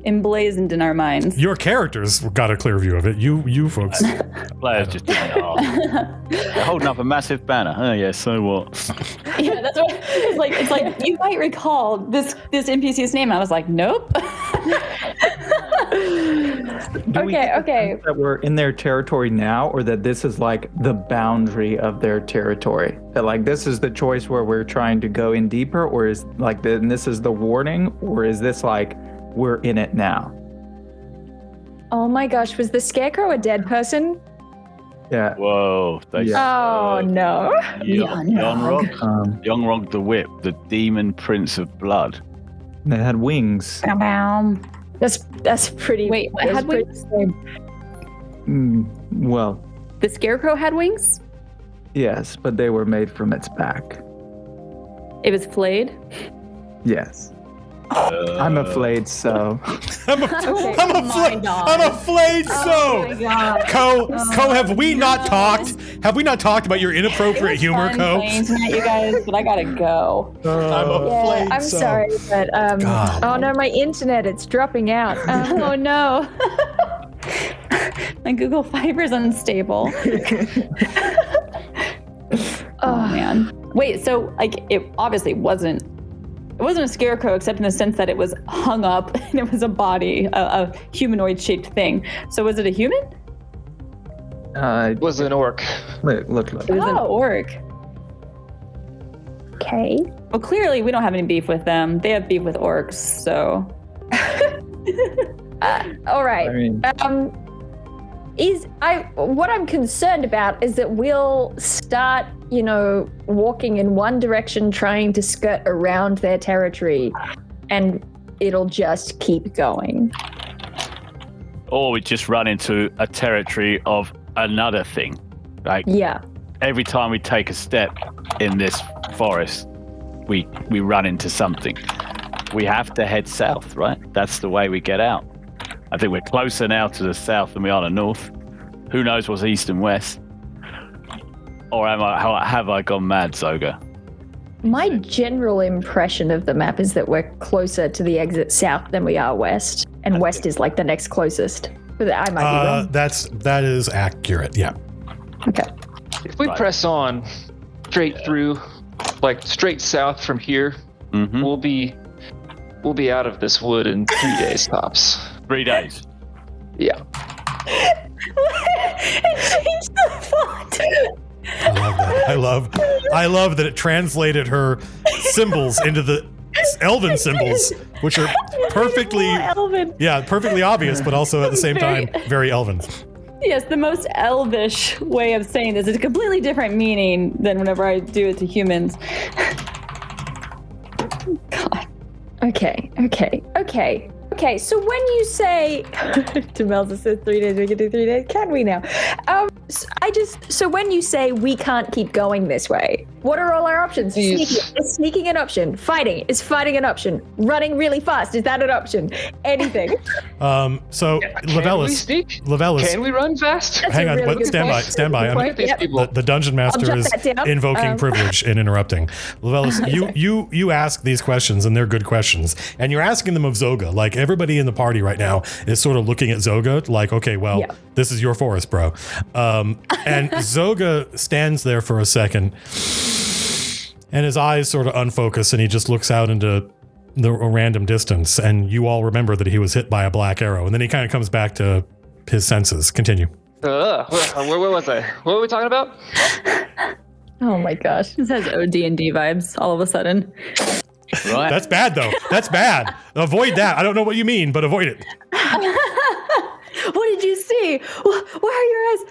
Emblazoned in our minds. Your characters got a clear view of it. You folks. Players just didn't They're holding up a massive banner. Oh yeah, so what? Yeah, that's what it's like you might recall this NPC's name. I was like, nope. Okay. That we're in their territory now, or that this is like the boundary of their territory? That like this is the choice where we're trying to go in deeper, or is like this is the warning, or is this like we're in it now? Oh my gosh, was the Scarecrow a dead person? Yeah. Whoa. Oh no. Young Rog the Whip, the demon prince of blood. They had wings. That's pretty. Wait, what had wings? Well, The Scarecrow had wings? yes, but they were made from its back. It was flayed? Yes. I'm afraid so. I'm afraid so. Co, have we not talked? Have we not talked about your inappropriate humor, Co? Tonight, you guys, but I gotta go. I'm sorry, but God. oh no, my internet, it's dropping out. Oh no. My Google Fiber's unstable. Oh man. Wait, so like it obviously wasn't a scarecrow, except in the sense that it was hung up and it was a body, a humanoid shaped thing. So was it a human? It was an orc. Look. It was an orc. Okay. Well, clearly we don't have any beef with them. They have beef with orcs, so. All right. I mean, what I'm concerned about is that we'll start, walking in one direction, trying to skirt around their territory, and it'll just keep going. Or we just run into a territory of another thing. Like Yeah. every time we take a step in this forest, we run into something. We have to head south, right? That's the way we get out. I think we're closer now to the south than we are to the north. Who knows what's east and west? Or have I gone mad, Zoga? My general impression of the map is that we're closer to the exit south than we are west, and west is like the next closest. But I might be wrong. That is accurate. Yeah. Okay. If we press on straight through, like straight south from here, Mm-hmm. we'll be out of this wood in 3 days tops. 3 days. Yeah. Change the font. I love that. I love that it translated her symbols into the elven symbols, which are perfectly obvious, but also at the same time very elven. Yes, the most elvish way of saying this is a completely different meaning than whenever I do it to humans. God. Okay, so when you say, Demelza says 3 days, we can do 3 days. Can we now? So when you say we can't keep going this way, what are all our options? Yes. Is sneaking an option? Fighting? Is fighting an option? Running really fast? Is that an option? Anything? So Can we Lavellis, sneak? Can we run fast? That's hang a on, really good stand by. question. Stand by. Fight these people. The dungeon master jot is that down. invoking privilege and interrupting. Lavellis, you ask these questions, and they're good questions, and you're asking them of Zoga. Like everybody in the party right now is sort of looking at Zoga, like, okay, well, this is your forest, bro. And Zoga stands there for a second, and his eyes sort of unfocus, and he just looks out into a random distance, and you all remember that he was hit by a black arrow, and then he kind of comes back to his senses. Continue. Where was I? What were we talking about? Oh my gosh. This has OD&D vibes all of a sudden. Right. That's bad, though. That's bad. Avoid that. I don't know what you mean, but avoid it. What did you see? me. Why are your eyes?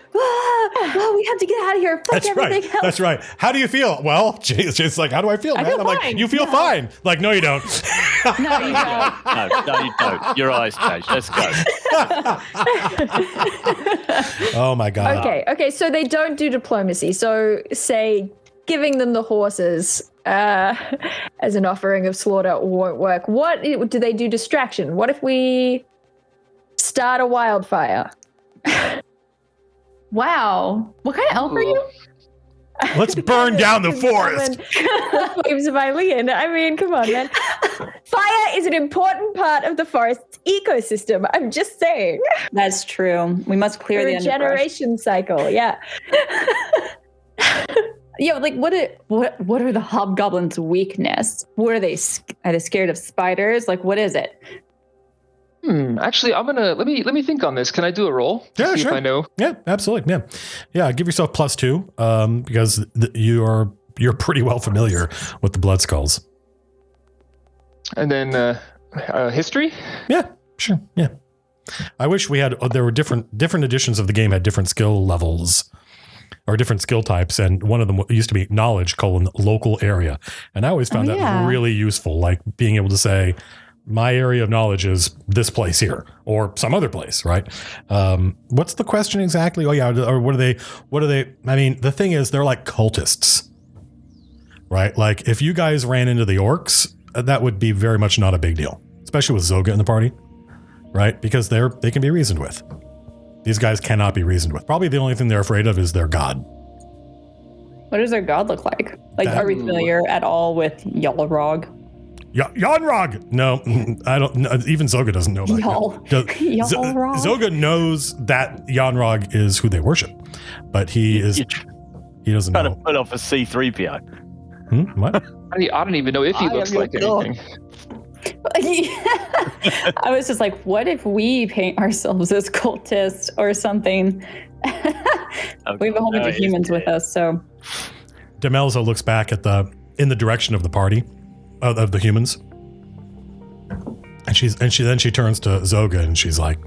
We have to get out of here. Fuck That's everything right. else. That's right. How do you feel? Well, Jason's like, how do I feel, man? feel I'm like, fine. you feel fine. Like, no, you don't. No, you don't. No, you don't. Your eyes change. Let's go. Oh my God. Okay, so they don't do diplomacy. So, say, giving them the horses as an offering of slaughter won't work. What do they do? Distraction. What if we start a wildfire? Wow. What kind of elf are you? Let's burn down the forest. The flames of Eileen. I mean, come on, man. Fire is an important part of the forest's ecosystem. I'm just saying. That's true. We must clear the underbrush. Regeneration cycle. Yeah. Yeah, like what are the hobgoblins' weakness? What are they? Are they scared of spiders? Like, what is it? Actually, I'm gonna let me think on this. Can I do a roll? Yeah, See sure. if I know. Yeah, absolutely. Yeah. Give yourself +2 because you're pretty well familiar with the blood skulls. And then history. Yeah, sure. Yeah. I wish we had. There were different editions of the game had different skill levels or different skill types, and one of them used to be knowledge : local area, and I always found that really useful, like being able to say, my area of knowledge is this place here or some other place, right? What's the question exactly? Oh yeah, or what are they? I mean, the thing is, they're like cultists, right? Like if you guys ran into the orcs, that would be very much not a big deal, especially with Zoga in the party, right? Because they can be reasoned with. These guys cannot be reasoned with. Probably the only thing they're afraid of is their god. What does their god look like? Like, are we familiar at all with Yalrog? Yonrog. No, I don't know. Even Zoga doesn't know about Yalrog. Zoga knows that Yonrog is who they worship, but he doesn't Trying know. to pull off a C-3PO. What? I don't even know if he looks like anything. I was just like, what if we paint ourselves as cultists or something? We have a whole bunch of humans with us, so. Demelza looks back in the direction of the party, of the humans, and she turns to Zoga and she's like,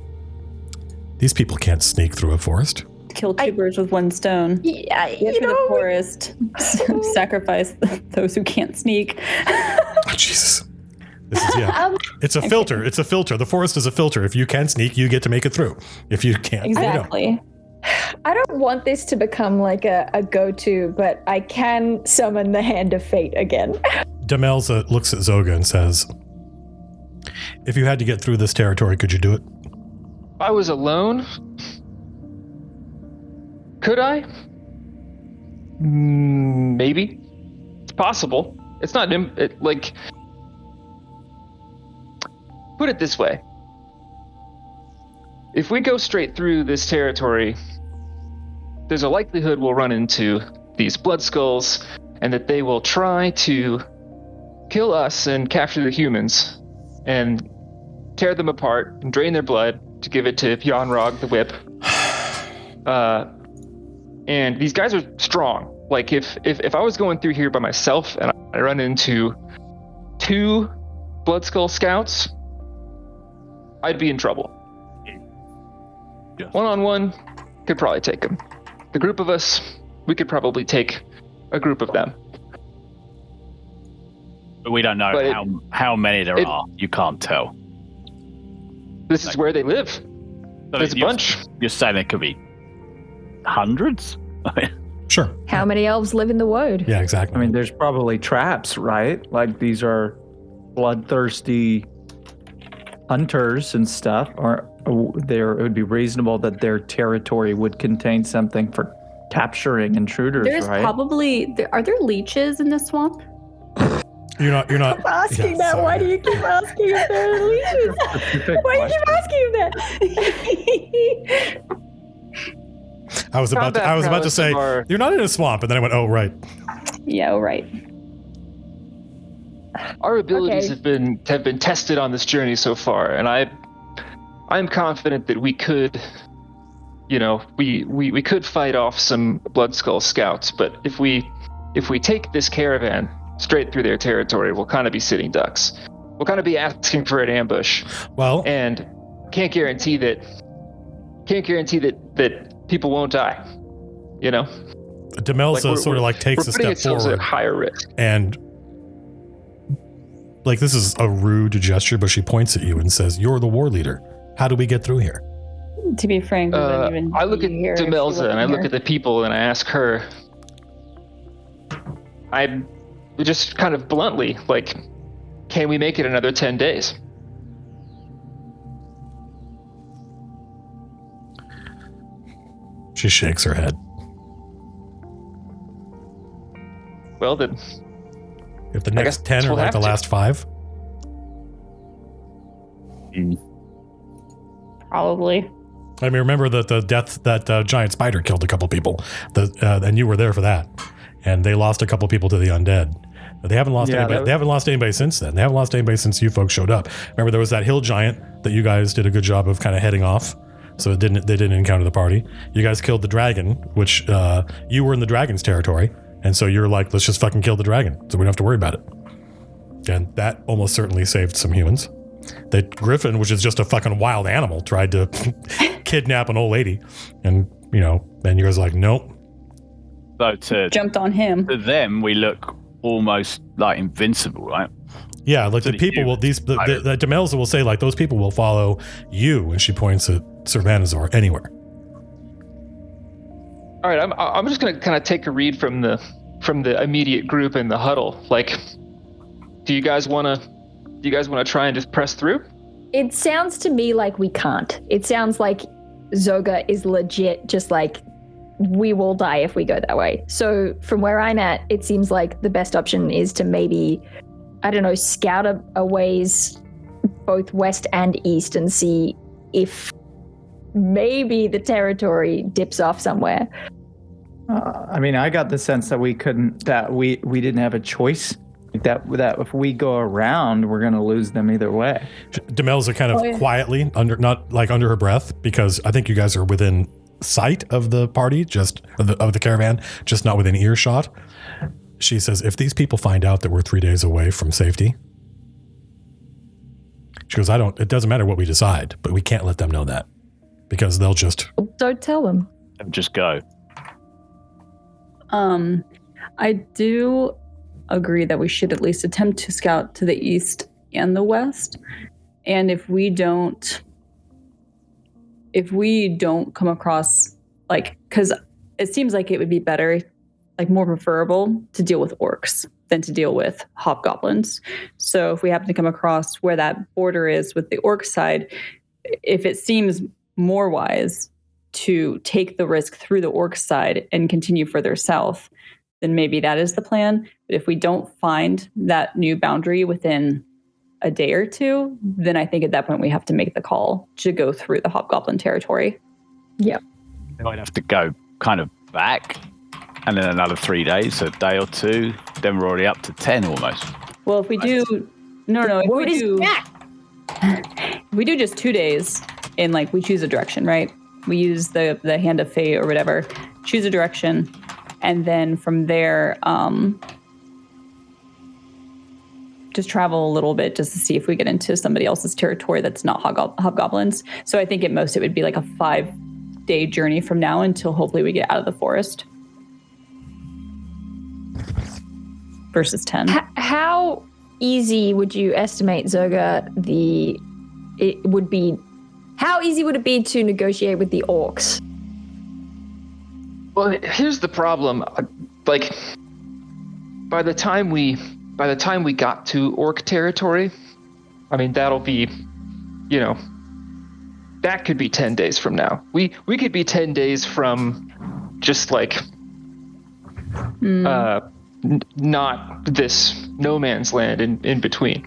"These people can't sneak through a forest. Kill two birds with one stone. Yeah, Get through the forest. Sacrifice those who can't sneak." Oh, Jesus. This is, it's a filter. It's a filter. The forest is a filter. If you can sneak, you get to make it through. If you can't, Exactly. you don't. I don't want this to become like a go-to, but I can summon the Hand of Fate again. Demelza looks at Zoga and says, "If you had to get through this territory, could you do it?" If I was alone, could I? Maybe. It's possible. It's not like. Put it this way. If we go straight through this territory, there's a likelihood we'll run into these blood skulls and that they will try to kill us and capture the humans and tear them apart and drain their blood to give it to Yonrog the Whip. And these guys are strong. Like if I was going through here by myself and I run into 2 blood skull scouts, I'd be in trouble. Yes. One-on-one, could probably take them. The group of us, we could probably take a group of them. But we don't know how many there are. You can't tell. This is where they live. There's a bunch. You're saying there could be hundreds? Sure. How many elves live in the wood? Yeah, exactly. I mean, there's probably traps, right? Like these are bloodthirsty hunters and stuff. Or it would be reasonable that their territory would contain something for capturing intruders, There's right? are there leeches in this swamp? You're not. I'm asking that. sorry. Why do you keep asking if there are leeches? Why do you keep asking that? I was about to say you're not in a swamp, and then I went, "Oh, right." Yeah, right. Our abilities have been tested on this journey so far, and I'm confident that we could, we could fight off some blood skull scouts. But if we take this caravan straight through their territory, we'll kind of be sitting ducks. We'll kind of be asking for an ambush. Well, and can't guarantee that guarantee that people won't die. You know, Demelza sort of like takes a step forward at higher risk. and like this is a rude gesture, but she points at you and says, "You're the war leader. How do we get through here?" To be frank, we wouldn't even I look be at here if she Demelza wasn't and I look here. at the people and I ask her. I just kind of bluntly, like, can we make it another 10 days? She shakes her head. Well, then, If the I next guess 10 are we'll like have the to. last 5, Probably. I mean, remember that the death that giant spider killed a couple people, and you were there for that, and they lost a couple people to the undead. They haven't lost anybody. They haven't lost anybody since then. They haven't lost anybody since you folks showed up. Remember, there was that hill giant that you guys did a good job of kind of heading off, so they didn't encounter the party. You guys killed the dragon, which you were in the dragon's territory, and so you're like, let's just fucking kill the dragon, so we don't have to worry about it. And that almost certainly saved some humans. The griffin, which is just a fucking wild animal, tried to kidnap an old lady, and then you guys are like, nope. So Jumped on him. to them, we look almost like invincible, right? Yeah, like So the people will the Demelza will say like those people will follow you, and she points at Sir Vanazor anywhere. all right, I'm just gonna kind of take a read from the immediate group in the huddle. Like, do you guys want to try and just press through? It sounds to me like we can't. It sounds like Zoga is legit just like, we will die if we go that way. So from where I'm at, it seems like the best option is to maybe, I don't know, scout a ways both west and east and see if maybe the territory dips off somewhere. I mean, I got the sense that we didn't have a choice. That if we go around, we're going to lose them either way. Demelza kind of quietly, not like under her breath, because I think you guys are within sight of the party, just of the caravan, just not within earshot. She says, if these people find out that we're 3 days away from safety, she goes, it doesn't matter what we decide, but we can't let them know that because they'll just... Don't tell them. Just go. I do agree that we should at least attempt to scout to the east and the west. And if we don't come across, like, because it seems like it would be better, like more preferable to deal with orcs than to deal with hobgoblins. So if we happen to come across where that border is with the orc side, if it seems more wise to take the risk through the orc side and continue further south, then maybe that is the plan. But if we don't find that new boundary within a day or two, then I think at that point we have to make the call to go through the hobgoblin territory. Yep. They might have to go kind of back, and then another 3 days, so a day or two. Then we're already up to 10 almost. Well, if we do, if we do just 2 days, and like we choose a direction, right? We use the hand of fate or whatever, choose a direction, and then from there, just travel a little bit just to see if we get into somebody else's territory that's not hobgoblins. So I think at most it would be like a 5-day journey from now until hopefully we get out of the forest. Versus 10. How easy would you estimate, Zoga, how easy would it be to negotiate with the orcs? Well, here's the problem. Like, by the time we got to orc territory, I mean, that'll be, that could be 10 days from now. We could be 10 days from just like, not this no man's land in between.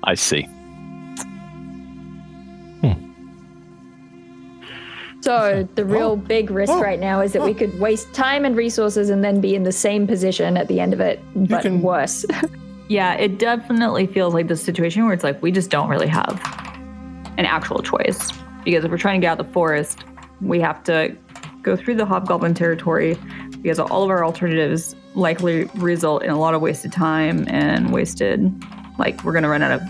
I see. So the real big risk right now is that we could waste time and resources and then be in the same position at the end of it, but worse. Yeah, it definitely feels like the situation where it's like we just don't really have an actual choice. Because if we're trying to get out of the forest, we have to go through the hobgoblin territory because all of our alternatives likely result in a lot of wasted time and we're going to run out of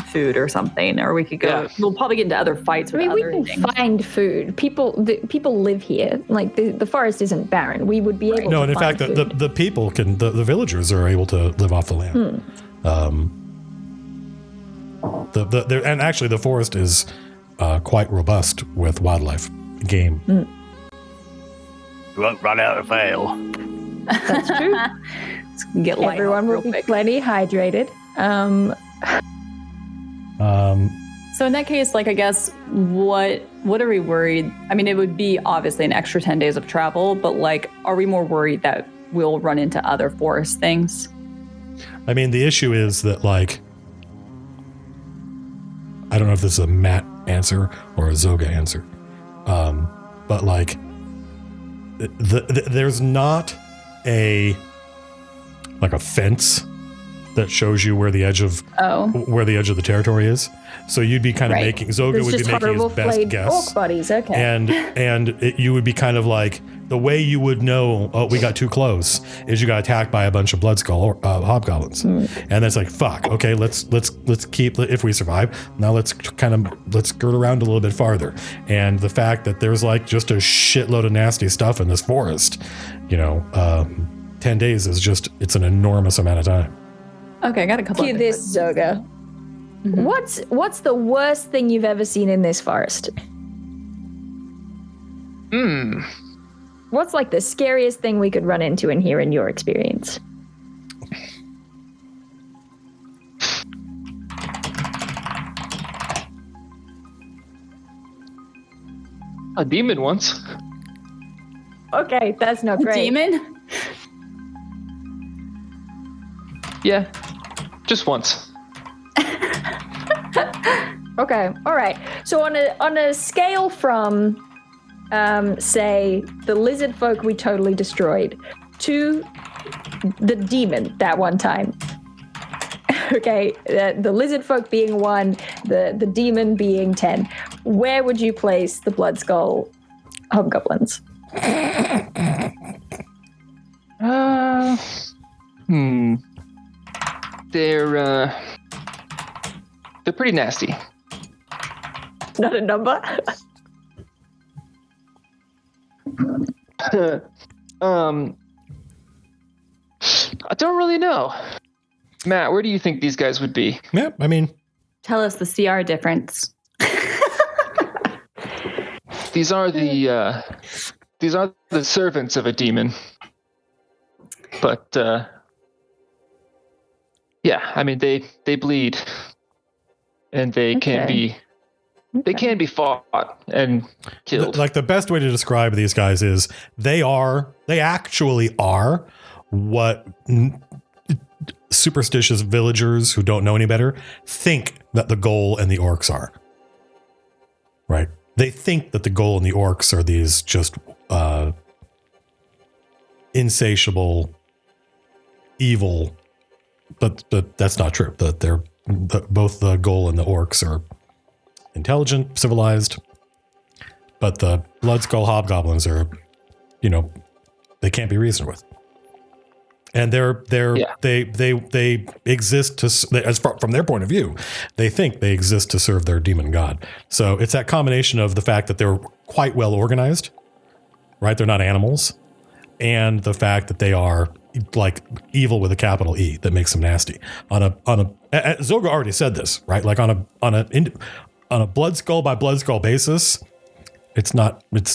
food or something, or we could go. Yeah. We'll probably get into other fights with I mean, other we things. can find food. People live here. Like the forest isn't barren. We would be able. No, to and in find fact, food. the people can, the villagers are able to live off the land. And actually, the forest is quite robust with wildlife, game. You won't run out of ale. That's true. Get light Everyone real will be quick. plenty hydrated. So in that case, like, I guess, what are we worried? I mean, it would be obviously an extra 10 days of travel, but like, are we more worried that we'll run into other forest things? I mean, the issue is that, like, I don't know if this is a Matt answer or a Zoga answer, but like, there's not a fence that shows you where the edge of the territory is. So you'd be kind of making, Zoga There's would be just making his horrible best flayed guess. orc bodies. Okay. You would be kind of like, the way you would know, oh, we got too close, is you got attacked by a bunch of Bloodskull hobgoblins. And it's like, fuck, okay, let's keep, if we survive, now let's skirt around a little bit farther. And the fact that there's like just a shitload of nasty stuff in this forest, 10 days is just, it's an enormous amount of time. Okay, I got a couple Hear of this, Zoga. What's the worst thing you've ever seen in this forest? What's like the scariest thing we could run into in here in your experience? A demon once. Okay, that's not great. Demon? Yeah, just once. Okay, all right. So on a scale from, say, the lizard folk we totally destroyed to the demon that one time. Okay, the lizard folk being 1, the demon being 10. Where would you place the Bloodskull hobgoblins? They're pretty nasty. Not a number. I don't really know. Matt, where do you think these guys would be? Yeah, I mean, Tell us the CR difference. These are the servants of a demon. But yeah, I mean they bleed, and they can be fought and killed. like the best way to describe these guys is they actually are what superstitious villagers who don't know any better think that the Ghoul and the orcs are. Right? They think that the Ghoul and the orcs are these just insatiable, evil, but that's not true. That both the Ghoul and the orcs are intelligent, civilized, but the Bloodskull hobgoblins are, they can't be reasoned with. And they exist from their point of view, they think they exist to serve their demon god. So it's that combination of the fact that they're quite well organized, right? They're not animals, and the fact that they are like evil with a capital E that makes them nasty. Zoga already said this, right? Like on a Bloodskull by Bloodskull basis, it's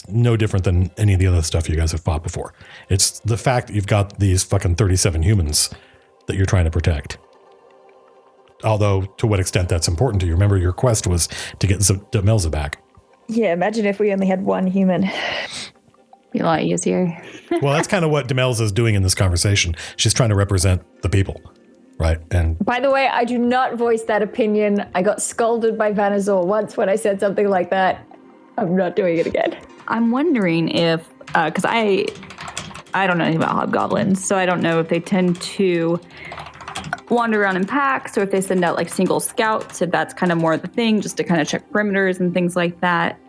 no different than any of the other stuff you guys have fought before. It's the fact that you've got these fucking 37 humans that you're trying to protect. Although, to what extent that's important to you. Remember, your quest was to get Demelza back. Yeah, imagine if we only had one human. Be a lot easier. Well, that's kind of what Demelza is doing in this conversation. She's trying to represent the people, right? And By the way, I do not voice that opinion. I got scolded by Vanazor once when I said something like that. I'm not doing it again. I'm wondering if, because I don't know anything about hobgoblins, so I don't know if they tend to wander around in packs or if they send out like single scouts, if that's kind of more the thing, just to kind of check perimeters and things like that.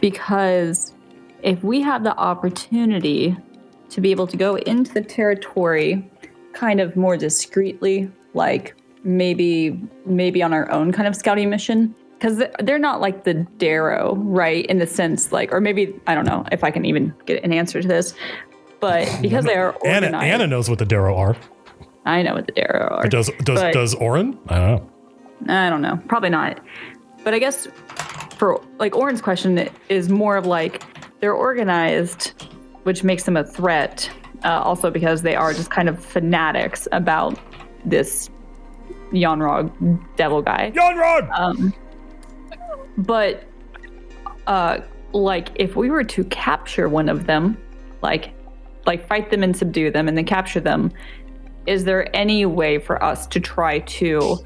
Because if we have the opportunity to be able to go into the territory kind of more discreetly, like maybe on our own kind of scouting mission. Because they're not like the Darrow, right? In the sense, like, or maybe, I don't know if I can even get an answer to this. But because they are organized. Anna knows what the Darrow are. I know what the Darrow are. Does Orin? I don't know. I don't know. Probably not. But I guess for like Orin's question is more of like they're organized, which makes them a threat. Also because they are just kind of fanatics about this Yonrog devil guy. Yonrog! But like if we were to capture one of them, like fight them and subdue them and then capture them, is there any way for us to try to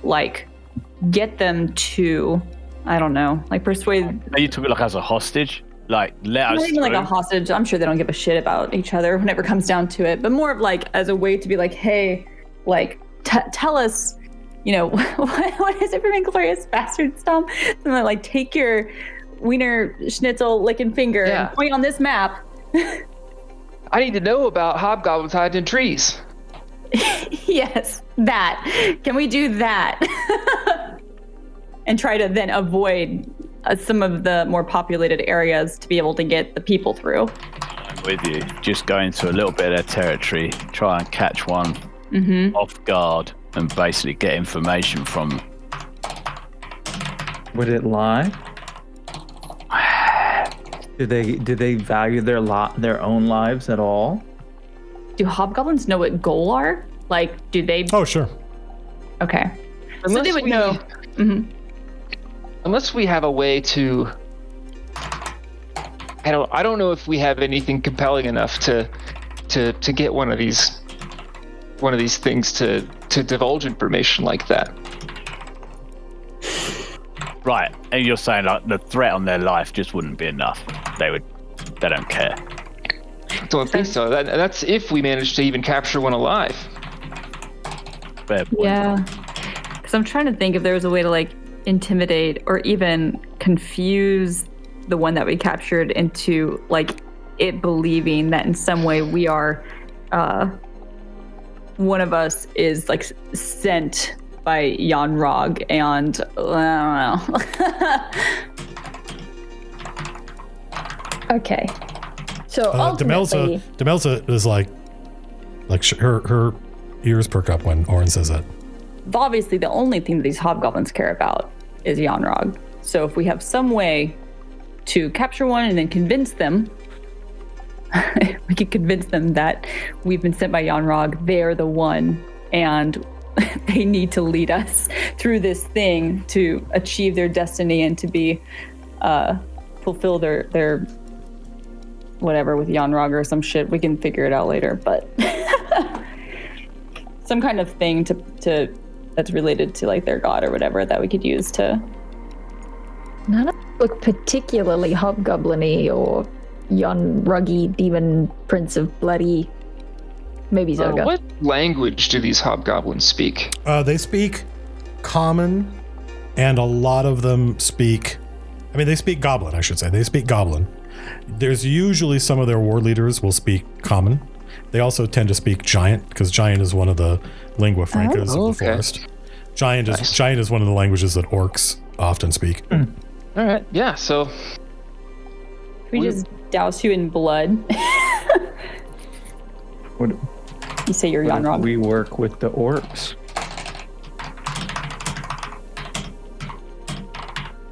like get them to, I don't know, like persuade? Are you talking like as a hostage? Like let us not even like a hostage. I'm sure they don't give a shit about each other whenever it comes down to it, but more of like as a way to be like, hey, like tell us, you know, what is it from Inglorious Bastard Stomp? Something like take your wiener schnitzel licking finger and point on this map. I need to know about hobgoblins hiding in trees. Yes, that. Can we do that? And try to then avoid some of the more populated areas to be able to get the people through. I'm with you. Just go into a little bit of their territory, try and catch one off guard, and basically get information from them. Would it lie? Do they value their own lives at all? Do hobgoblins know what goal are? Like, do they? Oh, sure. Okay. Unless so they would know. Unless we have a way to, I don't know if we have anything compelling enough to get one of these things to divulge information like that. Right, and you're saying like the threat on their life just wouldn't be enough. They don't care. Don't think so. That's if we manage to even capture one alive. Fair point. Yeah. Because I'm trying to think if there was a way to like intimidate or even confuse the one that we captured into like it believing that in some way we are one of us is like sent by Yonrog, and I don't know. Okay. So ultimately, Demelza is like her ears perk up when Orin says that. Obviously, the only thing that these hobgoblins care about is Yonrog. So if we have some way to capture one and then convince them, we could convince them that we've been sent by Yonrog, they're the one, and they need to lead us through this thing to achieve their destiny and to be fulfill their whatever with Yonrog or some shit. We can figure it out later, but some kind of thing to that's related to like their god or whatever that we could use to. None of them look particularly hobgoblin-y or Yonruggy demon prince of bloody. Maybe Zoga. What language do these hobgoblins speak? They speak Common, and a lot of them speak... I mean, they speak Goblin, I should say. They speak Goblin. There's usually some of their war leaders will speak Common. They also tend to speak Giant, because Giant is one of the lingua francas of the forest. Giant is one of the languages that orcs often speak. All right, yeah, so... We just douse you in blood. You say you're Yonrog. We work with the orcs.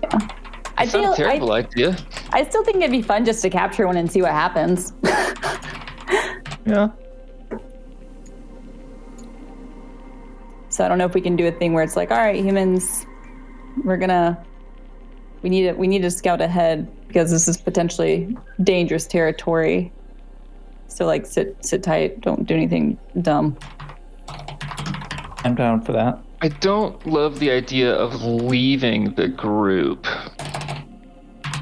Yeah. It's not a terrible idea. I still think it'd be fun just to capture one and see what happens. Yeah. So I don't know if we can do a thing where it's like, all right, humans, we need to scout ahead because this is potentially dangerous territory. So like sit tight, don't do anything dumb. I'm down for that. I don't love the idea of leaving the group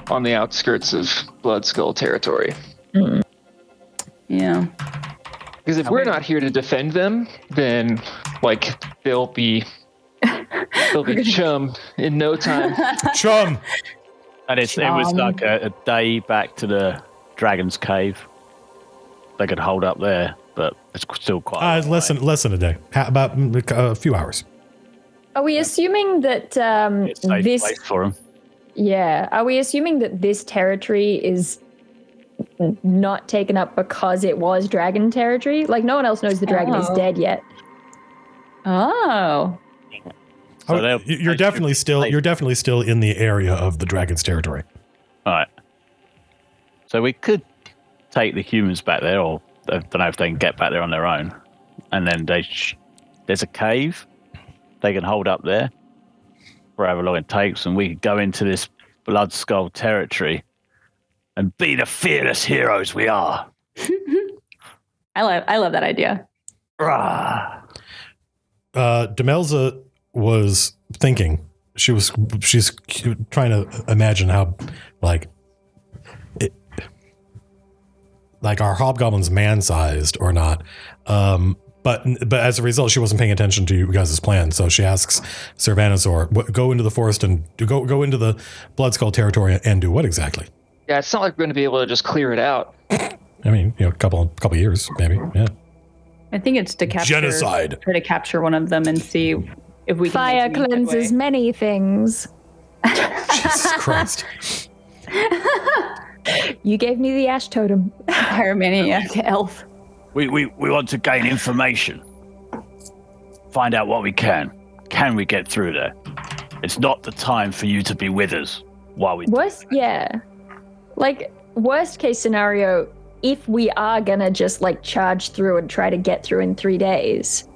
on the outskirts of Bloodskull territory. Yeah. Because if we're not here to defend them, then like they'll be chum in no time. Chum. And it was like a day back to the Dragon's Cave. They could hold up there, but it's still quite. Less than a day. About a few hours. Are we assuming that It's a safe this? place for him. Yeah. Are we assuming that this territory is not taken up because it was dragon territory? Like no one else knows the dragon is dead yet. Oh. So you're definitely still in the area of the dragon's territory. All right. So we could take the humans back there, or I don't know if they can get back there on their own. And then there's a cave they can hold up there for however long it takes, and we could go into this blood skull territory and be the fearless heroes we are. I love that idea. Rah. Demelza was thinking. She's trying to imagine how, like are hobgoblins man-sized or not? But as a result, she wasn't paying attention to you guys' plan. So she asks Sir Vanazor, go into the forest and go into the Bloodskull territory and do what exactly? Yeah, it's not like we're going to be able to just clear it out. I mean, a couple years, maybe. Yeah. I think it's to capture Genocide. Try to capture one of them and see if we can Fire make it cleanses headway. many things. Jesus Christ. You gave me the ash totem. Pyromaniac elf. We want to gain information. Find out what we can. Can we get through there? It's not the time for you to be with us while we Worst case scenario, if we are gonna just charge through and try to get through in 3 days,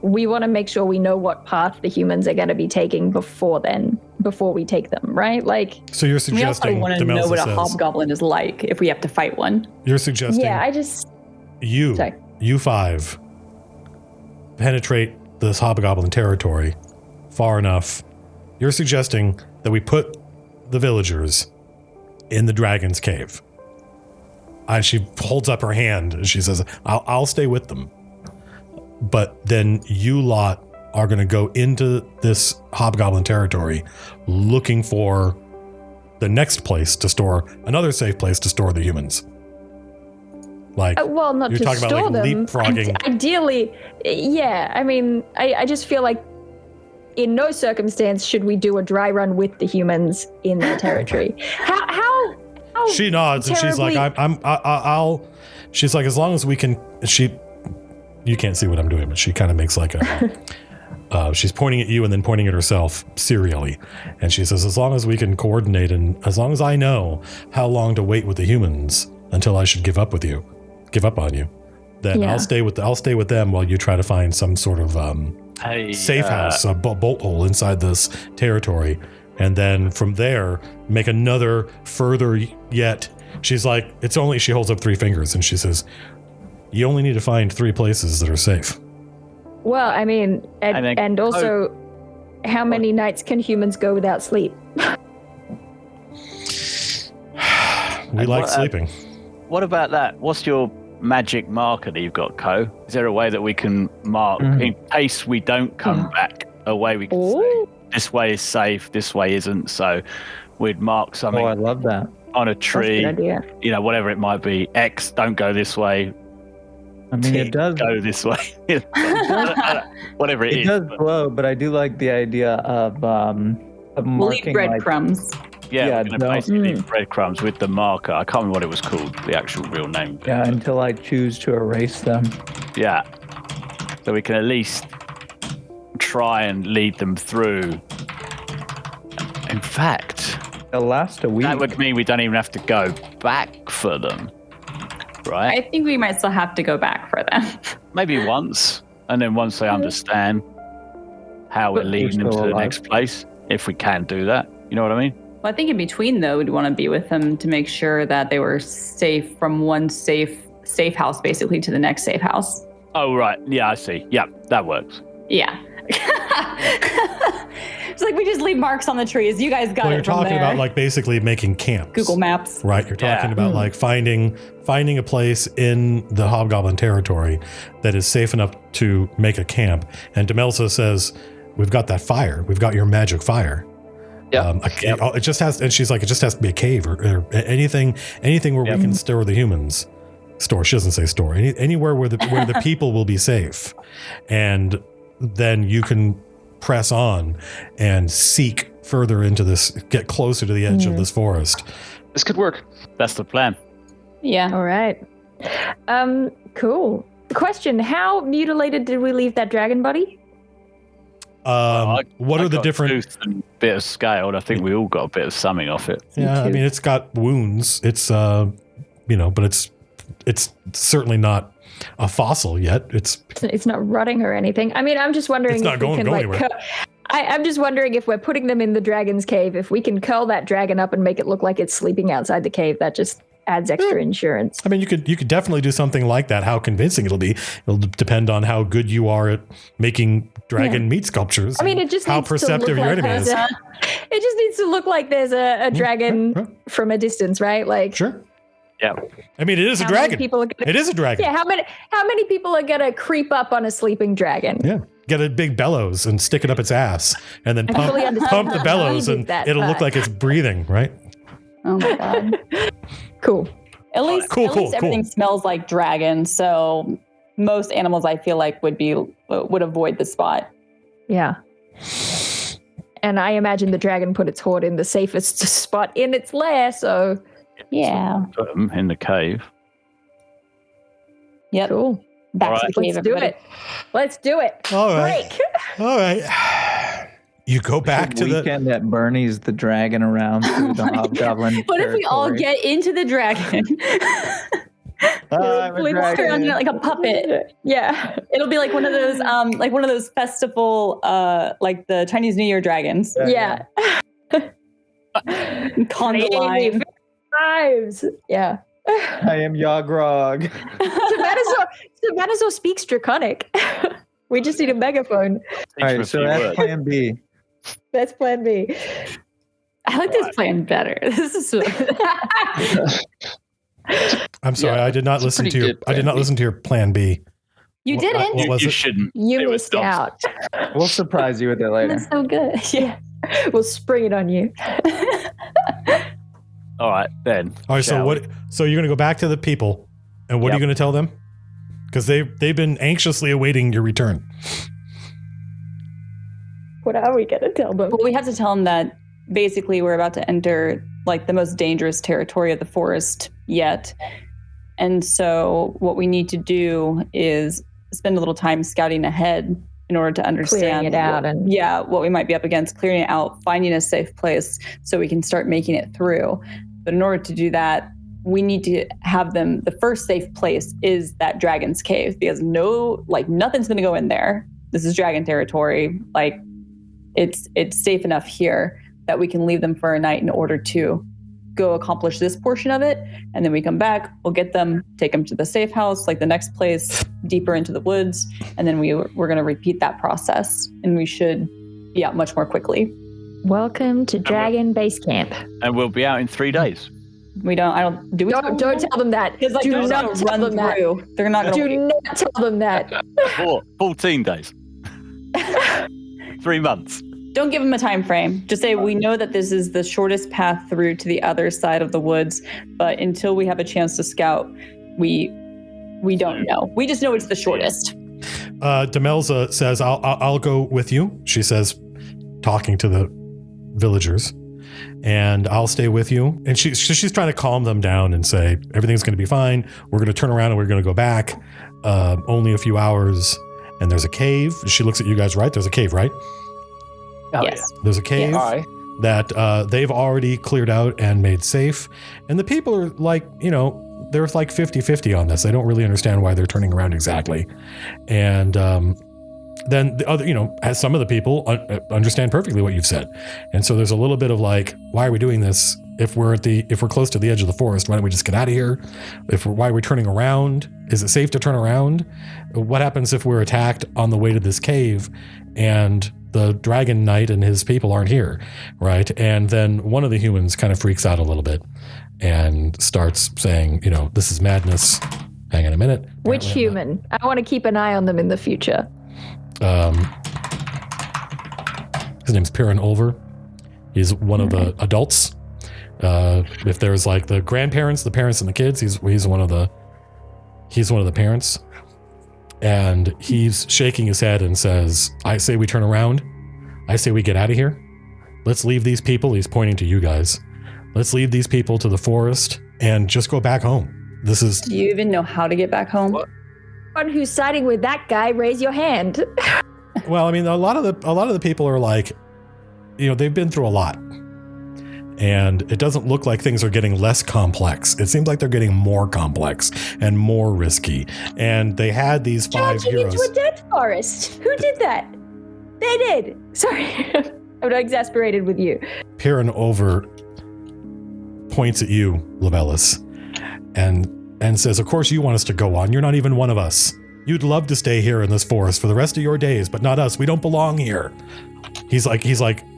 we want to make sure we know what path the humans are going to be taking before we take them, right? So you're We also suggesting want to know Demelza what a says, hobgoblin is like if we have to fight one. you're suggesting Sorry. you five penetrate this hobgoblin territory far enough. You're suggesting that we put the villagers in the dragon's cave. She holds up her hand and she says, I'll stay with them. But then you lot are going to go into this hobgoblin territory looking for the next place to store, another safe place to store the humans. Not You're to talking store about them. leapfrogging. Ideally, yeah. I mean, I just feel like in no circumstance should we do a dry run with the humans in their territory. How She nods and she's like, I'll. She's like, as long as we can. You can't see what I'm doing, but she kind of makes she's pointing at you and then pointing at herself serially. And she says, as long as we can coordinate and as long as I know how long to wait with the humans until I should give up on you, then I'll stay with them while you try to find some sort of safe house, a bolt hole inside this territory. And then from there, make another further yet. She's like, she holds up 3 fingers and she says, you only need to find 3 places that are safe. Well, I mean, and also, how many nights can humans go without sleep? We like sleeping. What about that? What's your magic marker that you've got, Ko? Is there a way that we can mark in case we don't come back? A way we can say this way is safe, this way isn't. So we'd mark something. Oh, I love that. On a tree. That's a good idea. Whatever it might be. X, don't go this way. I mean, it does go this way. Whatever it is. It does glow, but I do like the idea of We'll marking leave breadcrumbs. Yeah, we're going to basically leave breadcrumbs with the marker. I can't remember what it was called, the actual real name. Yeah, until I choose to erase them. Yeah. So we can at least try and lead them through. In fact, it'll last a week. That would mean we don't even have to go back for them, right? I think we might still have to go back for them. Maybe once, and then once they understand how we're leading them to the next place, if we can do that. You know what I mean? Well, I think in between, though, we'd want to be with them to make sure that they were safe from one safe house, basically, to the next safe house. Oh, right. Yeah, I see. Yeah, that works. Yeah. It's like we just leave marks on the trees. You guys got it. You're talking about basically making camps. Google Maps. Right. You're talking about finding a place in the Hobgoblin territory that is safe enough to make a camp. And Demelza says, we've got that fire. We've got your magic fire. Yeah. It just has, and she's like, it just has to be a cave or anything where we can store the humans. Store. She doesn't say store. Anywhere where the people will be safe. And then you can press on and seek further into this, get closer to the edge of this forest. This could work. That's the plan. Yeah. All right. Cool. Question: how mutilated did we leave that dragon body? What are the different? Tooth and bit of scaled. I think we all got a bit of something off it. Yeah, I mean, it's got wounds. It's but it's certainly not a fossil yet. It's not rotting or anything. I mean, I'm just wondering. It's not going anywhere. I'm just wondering if we're putting them in the dragon's cave, if we can curl that dragon up and make it look like it's sleeping outside the cave. That just adds extra insurance. I mean, you could definitely do something like that. How convincing it'll be, it'll depend on how good you are at making dragon meat sculptures. I mean, it just how needs to perceptive look your like enemy is. it just needs to look like there's a dragon from a distance, right? Like, Sure. Yeah. I mean, it is a how many dragon. people are gonna, It is a dragon. yeah. How many people are gonna creep up on a sleeping dragon? Yeah. Get a big bellows and stick it up its ass, and then fully understand pump the how bellows, you did and that, it'll look but- like it's breathing, right? Oh my god. Cool. At least, Cool, everything smells like dragon. So most animals, I feel like, would avoid the spot. Yeah. And I imagine the dragon put its hoard in the safest spot in its lair. So Yeah. Put them in the cave. Yep. cool. Back to the cave. Let's do everybody. it. Let's do it. All right. Break. All right. You go back to the. weekend at Bernie's the dragon around through the Hobgoblin. What if we all territory. get into the dragon? I'm a We walk around dragon. like a puppet. Yeah. It'll be like one of those festival, like the Chinese New Year dragons. Yeah. Conga line. Lives. Yeah. I am Yogrog. Savannazor speaks Draconic. We just need a megaphone. All right, so that's plan B. That's plan B. I like this plan better. This is I'm sorry, I did not it's a listen to pretty your. good I did plan not B. listen to your plan B. you didn't. What was You it? shouldn't. You It was missed dumb. out. We'll surprise you with it later. That's so good. Yeah. We'll spring it on you. All right, then. All right, so shall what? we? So you're going to go back to the people, and what are you Yep. going to tell them? Because they've been anxiously awaiting your return. What are we gonna tell them? Well, we have to tell them that basically we're about to enter like the most dangerous territory of the forest yet. And so what we need to do is spend a little time scouting ahead in order to understand Clearing it out what we might be up against, clearing it out, finding a safe place so we can start making it through. But in order to do that, we need to have them, the first safe place is that dragon's cave, because nothing's going to go in there. This is dragon territory. Like it's safe enough here that we can leave them for a night in order to go accomplish this portion of it. And then we come back, we'll get them, take them to the safe house, like the next place deeper into the woods. And then we're going to repeat that process, and we should be out much more quickly. Welcome to Dragon Base Camp. And we'll be out in 3 days. Don't Don't tell them that. Because Do they're not not tell run them that. through. They're not going Do to. not tell them that. 14 days. 3 months. Don't give them a time frame. Just say we know that this is the shortest path through to the other side of the woods, but until we have a chance to scout, we don't know. We just know it's the shortest. Demelza says, "I'll go with you." She says, talking to the villagers, and I'll stay with you. And she's trying to calm them down and say everything's going to be fine. We're going to turn around and we're going to go back. Only a few hours, and there's a cave. She looks at you guys, right? There's a cave, right? Oh, Yes. There's a cave Aye. that they've already cleared out and made safe. And the people are like, they're like 50-50 on this. They don't really understand why they're turning around exactly. And then the other, as some of the people understand perfectly what you've said. And so there's a little bit of like, why are we doing this? If we're close to the edge of the forest, why don't we just get out of here? Why are we turning around? Is it safe to turn around? What happens if we're attacked on the way to this cave and the Dragon Knight and his people aren't here, right? And then one of the humans kind of freaks out a little bit and starts saying, this is madness. Hang on a minute. Which Apparently I'm human? I want to keep an eye on them in the future. his name's Piran Olver. He's one of the adults. If there's like the grandparents, the parents, and the kids, he's one of the parents. And he's shaking his head and says, "I say we turn around." I say we get out of here. Let's leave these people. He's pointing to you guys. Let's leave these people to the forest and just go back home. This is. Do you even know how to get back home? One who's siding with that guy, raise your hand. Well, I mean, a lot of the people are like, they've been through a lot. And it doesn't look like things are getting less complex. It seems like they're getting more complex and more risky. And they had these 5 Charging heroes. into a dead forest. Who did that? They did. Sorry. I'm not exasperated with you. Piran over points at you, Lavellis, and says, of course you want us to go on. You're not even one of us. You'd love to stay here in this forest for the rest of your days, but not us. We don't belong here. He's like,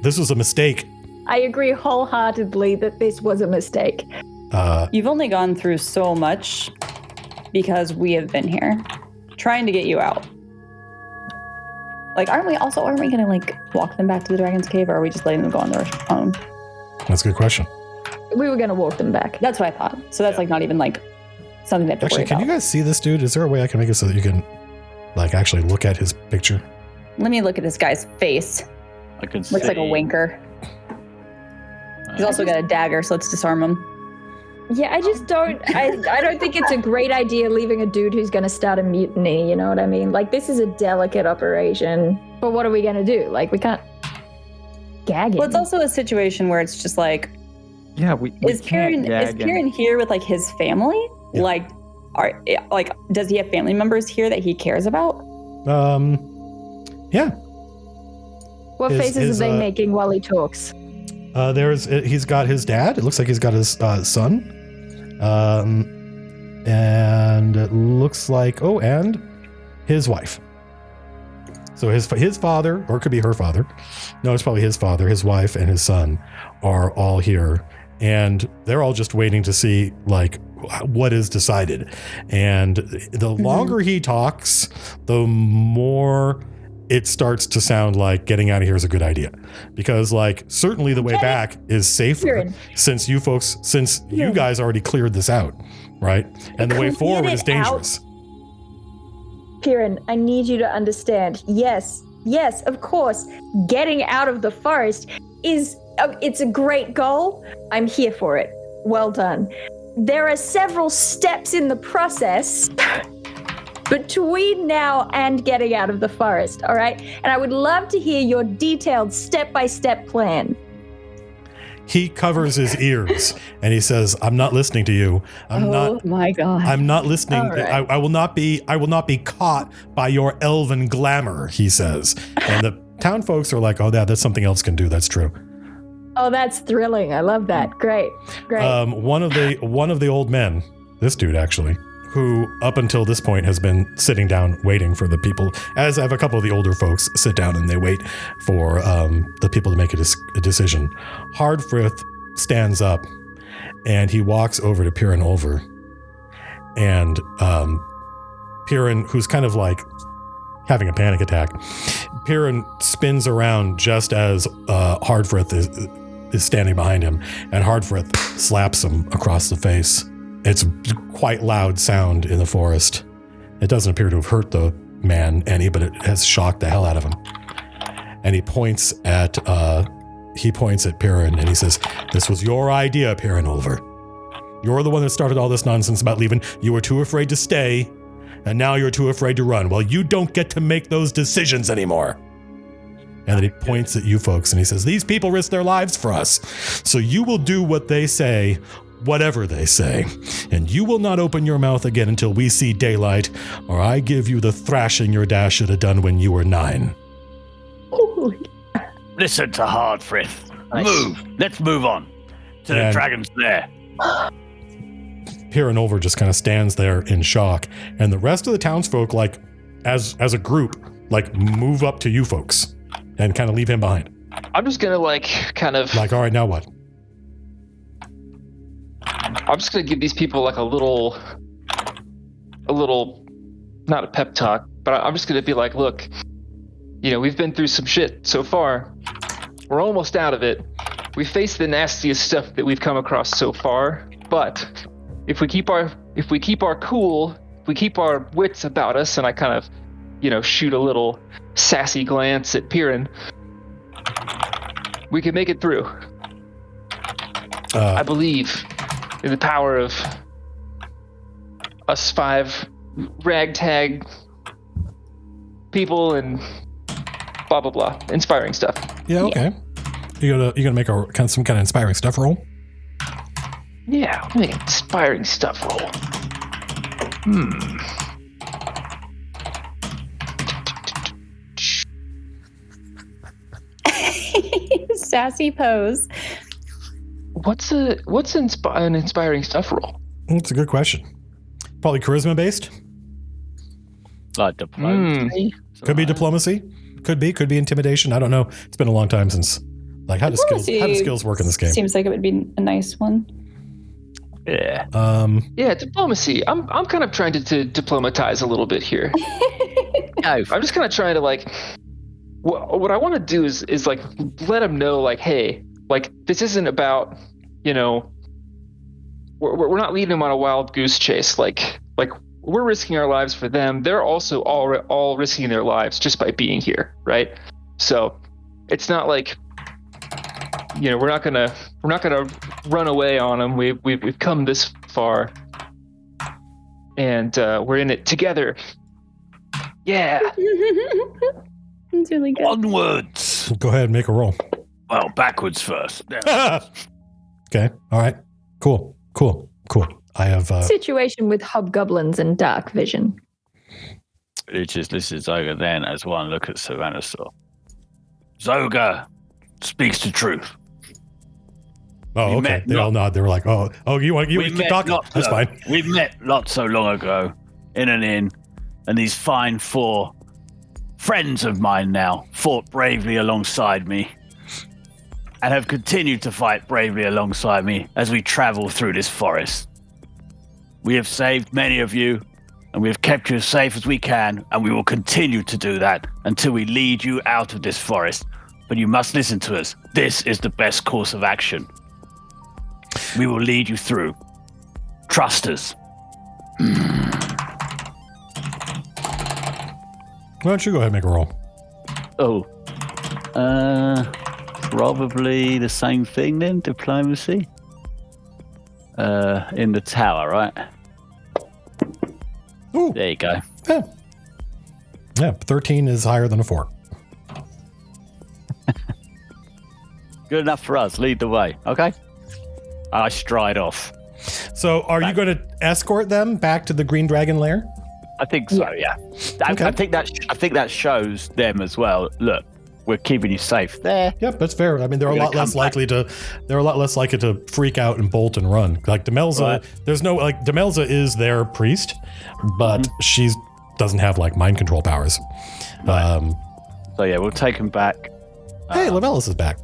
this was a mistake. I agree wholeheartedly that this was a mistake. You've only gone through so much because we have been here trying to get you out. Like, aren't we going to, like, walk them back to the Dragon's Cave, or are we just letting them go on their own? That's a good question. We were going to walk them back. That's what I thought. So that's, like, not even, like, something that to Actually, worry can about. you guys see this dude? Is there a way I can make it so that you can, like, actually look at his picture? Let me look at this guy's face. I can see. Looks like a winker. He's also got a dagger, so let's disarm him. Yeah, I just don't. I don't think it's a great idea leaving a dude who's going to start a mutiny. You know what I mean? Like, this is a delicate operation. But what are we going to do? Like, we can't gag him. Well, it's also a situation where it's just like, Yeah, we is can't gag him. Kieran here with, like, his family? Yeah. Like, does he have family members here that he cares about? Yeah. What faces are they making while he talks? He's got his dad. It looks like he's got his son. And it looks like, and his wife. So his father, or it could be her father. No, it's probably his father, his wife, and his son are all here. And they're all just waiting to see, like, what is decided. And the longer he talks, the more it starts to sound like getting out of here is a good idea, because, like, certainly the way back is safer Kieran. since you guys already cleared this out, right? And the way forward is dangerous. Kieran, I need you to understand. Yes, of course, getting out of the forest is it's a great goal. I'm here for it. Well done. There are several steps in the process between now and getting out of the forest, all right? And I would love to hear your detailed step-by-step plan. He covers his ears and he says, I'm not listening to you. Oh my God. I'm not listening. All right. I will not be caught by your elven glamour, he says. And the town folks are like, oh, that's something else can do. That's true. Oh, that's thrilling. I love that. Great. One of the old men, this dude actually, who up until this point has been sitting down waiting for the people, as have a couple of the older folks sit down and they wait for the people to make a decision. Hardfrith stands up and he walks over to Piran Olver, and Piran, who's kind of like having a panic attack, Piran spins around just as Hardfrith is standing behind him, and Hardfrith slaps him across the face. It's quite loud sound in the forest. It doesn't appear to have hurt the man any, but it has shocked the hell out of him. And he points at Piran and he says, "This was your idea, Piran Olver. You're the one that started all this nonsense about leaving. You were too afraid to stay, and now you're too afraid to run. Well, you don't get to make those decisions anymore." And then he points at you folks and he says, "These people risk their lives for us. So you will do what they say, whatever they say. And you will not open your mouth again until we see daylight, or I give you the thrashing your dad should have done when you were 9. Listen to Hardfrith. Nice. Move. Let's move on to the And- dragon's lair. Piran Olver just kind of stands there in shock. And the rest of the townsfolk, like, as a group, like, move up to you folks and kind of leave him behind. I'm just gonna Like, all right, now what? I'm just gonna give these people like a little, not a pep talk, but I'm just gonna be like, look, we've been through some shit so far. We're almost out of it. We faced the nastiest stuff that we've come across so far, but if we keep our cool, if we keep our wits about us, and I kind of, shoot a little sassy glance at Piran, We can make it through. I believe in the power of us 5 ragtag people and blah blah blah. Inspiring stuff. Yeah. Okay. You gonna make some kind of inspiring stuff roll? Yeah, I'm gonna make an inspiring stuff roll. Sassy pose. What's an inspiring stuff roll? That's a good question. Probably charisma based. Like diplomacy. Could be diplomacy. Could be intimidation. I don't know. It's been a long time since. Like, how do skills work in this game? Seems like it would be a nice one. Yeah. Yeah, diplomacy. I'm kind of trying to diplomatize a little bit here. I'm just kind of trying to like. What I want to do is like let them know like, hey, like this isn't about, you know, we're not leading them on a wild goose chase. Like we're risking our lives for them. They're also all risking their lives just by being here, right? So it's not like, you know, we're not gonna run away on them. We've come this far, and we're in it together. Yeah. It's really good. Onwards. Go ahead and make a roll. Well, backwards first. Okay. All right. Cool. I have Situation with hobgoblins and dark vision. This is Zoga then as one look at Savannah Saw. Zoga speaks the truth. Oh, okay. They all nod. They were like, "Oh, you want to keep talking? That's fine." We met not so long ago in an inn, and these fine 4 friends of mine now fought bravely alongside me, and have continued to fight bravely alongside me as we travel through this forest. We have saved many of you, and we have kept you as safe as we can, and we will continue to do that until we lead you out of this forest. But you must listen to us. This is the best course of action. We will lead you through. Trust us. Why don't you go ahead and make a roll? Probably the same thing then, diplomacy. In the tower, right? Ooh. There you go. Yeah, 13 is higher than a 4. Good enough for us. Lead the way, okay? I stride off. So, are you going to escort them back to the Green Dragon Lair? I think so. Yeah. Okay. I think that shows them as well. Look, we're keeping you safe there. Yep, that's fair. I mean, they're a lot less likely to freak out and bolt and run. Like Demelza, right. There's no like Demelza is their priest, but she doesn't have like mind control powers. Right. So yeah, we'll take them back. Hey, Lavellis is back.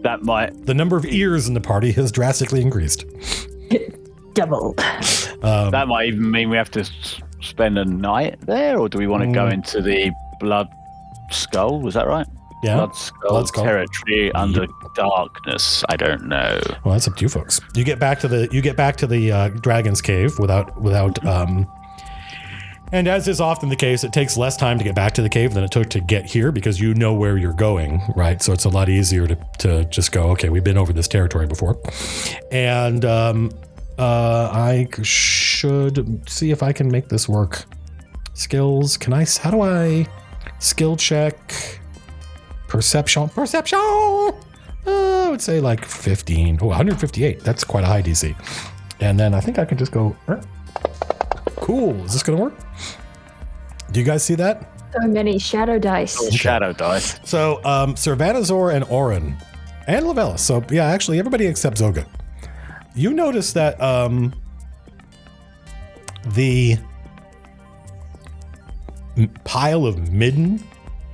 That might. The number of ears in the party has drastically increased. Doubled. That might even mean we have to spend a night there, or do we want to go into the Blood Skull? Was that right? Yeah. Blood Skull territory under darkness. I don't know. Well, that's up to you folks. You get back to the Dragon's Cave without. And as is often the case, it takes less time to get back to the cave than it took to get here because you know where you're going, right? So it's a lot easier to just go, okay, we've been over this territory before. And I should see if I can make this work. Skills, how do I skill check? Perception? I would say like 15. Oh, 158. That's quite a high DC. And then I think I can just go, cool. Is this going to work? Do you guys see that? So many shadow dice. Okay. Shadow dice. So, Servanazor and Orin and Lavellis. So, yeah, actually, everybody except Zoga. You notice that the pile of midden,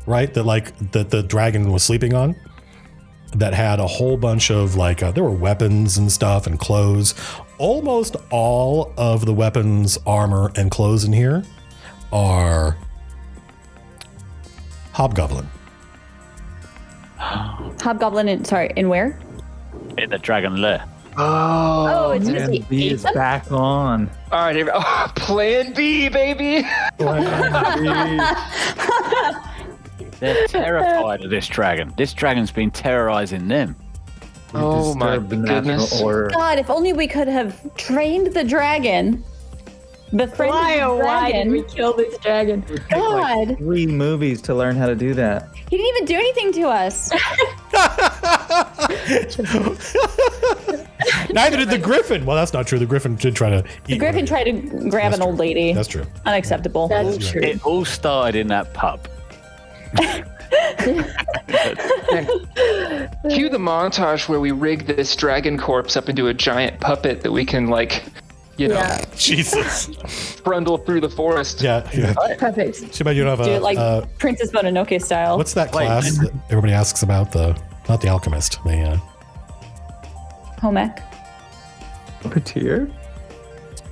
right, that the dragon was sleeping on, that had a whole bunch of there were weapons and stuff and clothes. Almost all of the weapons, armor, and clothes in here are Hobgoblin. Hobgoblin in where? In the Dragon Lair. Oh, it's Plan B is back on. All right, Plan B, baby. Plan B. They're terrified of this dragon. This dragon's been terrorizing them. Oh my Disturb the natural goodness. order. God, if only we could have trained the dragon. Befriended the Why did we dragon. kill this dragon? God, 3 movies to learn how to do that. he didn't even do anything to us. Neither did the griffin. Well, that's not true. The griffin did try to eat. The griffin tried to grab an old lady. That's true. Unacceptable. That's true. It all started in that pub. Cue the montage where we rig this dragon corpse up into a giant puppet that we can, like, you know, Yeah, Jesus. trundle through the forest. Yeah. perfect. Too bad you don't have Do it like Princess Mononoke style. what's that class that everybody asks about? Not the alchemist. The home ec? Puppeteer?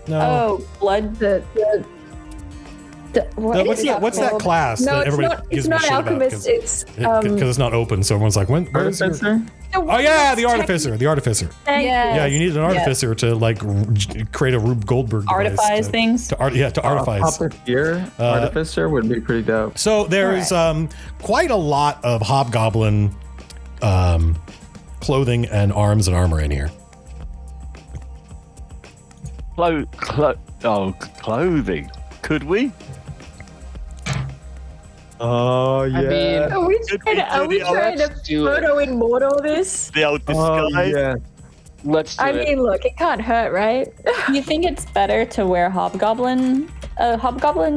no. Oh, blood. What's that class No, that it's everybody not. gives It's me not shit alchemist. about? It's Because it's not open, so everyone's like, where's your... Artificer? Oh yeah, the artificer. The artificer. Yes. Yeah, you need an artificer to like create a Rube Goldberg device Artifice to- things. To artifice. Puppeteer? Artificer would be pretty dope. So there's quite a lot of hobgoblin clothing and arms and armor in here. Clothing. Could we? Oh, yeah. I mean, Are we Could trying we to, are do we the trying to let's do it. photo in mortal this? The old Oh, disguise. yeah. let's do I it. mean, look, it can't hurt, right? You think it's better to wear a hobgoblin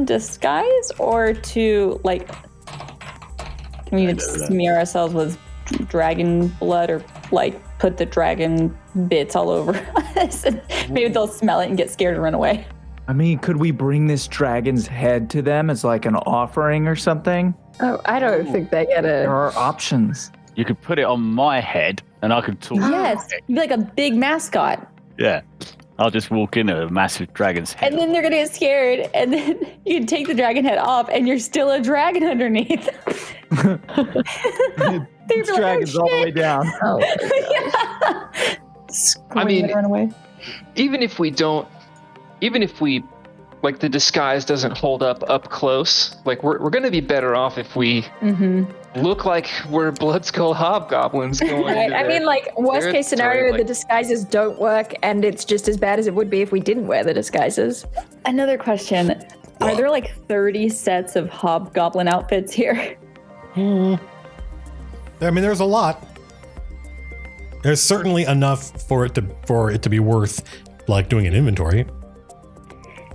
disguise, or to like? Can we even smear ourselves with dragon blood, or like put the dragon bits all over us? And maybe they'll smell it and get scared and run away. I mean, could we bring this dragon's head to them as like an offering or something? Oh, I don't think they get There it. are options. You could put it on my head, and I could talk. Yes, you'd be like a big mascot, Yeah. I'll just walk in at a massive dragon's head. and then they're gonna get scared, and then you can take the dragon head off, and you're still a dragon underneath. This dragon's all the way down. Oh, I mean- run away. even if we like the disguise doesn't hold up close, like we're gonna be better off if we look like we're blood skull hobgoblins going right. into I mean, like, worst case scenario, like- the disguises don't work, and it's just as bad as it would be if we didn't wear the disguises. Another question: are there like 30 sets of hobgoblin outfits here? I mean, there's a lot. There's certainly enough for it to be worth like doing an inventory.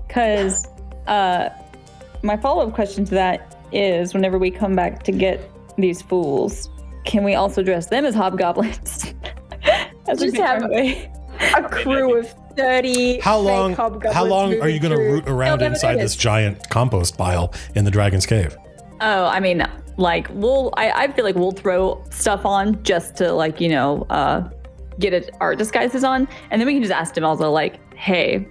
Because my follow-up question to that is, whenever we come back to get these fools, can we also dress them as hobgoblins? As we Just make have our way? A crew of 30 How long? fake hobgoblins How long are moving you going to through. root around They'll never inside notice. this giant compost pile in the Dragon's Cave? Oh, I mean, like I feel like we'll throw stuff on just to like, you know, get our disguises on, and then we can just ask Demelza like, hey,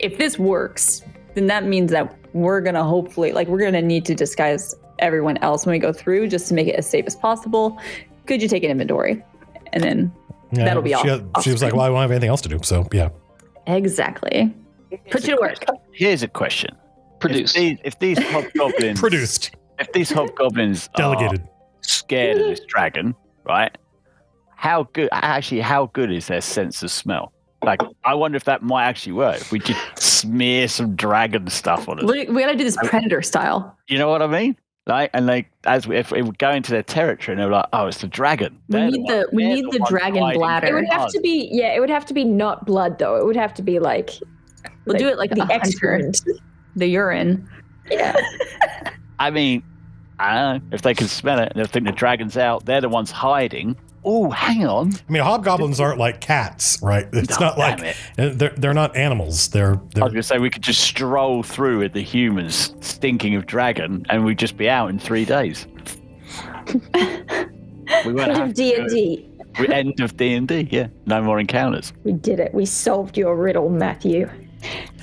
if this works, then that means that we're gonna hopefully we're gonna need to disguise everyone else when we go through, just to make it as safe as possible. Could you take an inventory? And then Yeah, that'll be she, off she was like, screen. well, I don't have anything else to do. So yeah. Exactly. Put you to work. Here's a question. Produce. If these hobgoblins Produced. if these hobgoblins Delegated. are scared of this dragon, right? How good is their sense of smell? Like, I wonder if that might actually work. If we just smear some dragon stuff on it. We gotta do this predator style. You know what I mean? Like, and like, if we go into their territory and they're like, oh, it's the dragon. We need the dragon bladder. It would have to be, it would have to be not blood though. It would have to be like, We'll do it like the a hunter. excrement. The urine. Yeah. I mean, I don't know. If they can smell it and they think the dragon's out, they're the ones hiding. Oh, hang on. I mean, hobgoblins aren't like cats, right? It's No, not like they're not animals. They're I was going to say we could just stroll through with the humans stinking of dragon and we'd just be out in 3 days. We won't End have of to do it. D&D. End of D&D, yeah. No more encounters. We did it. We solved your riddle, Matthew.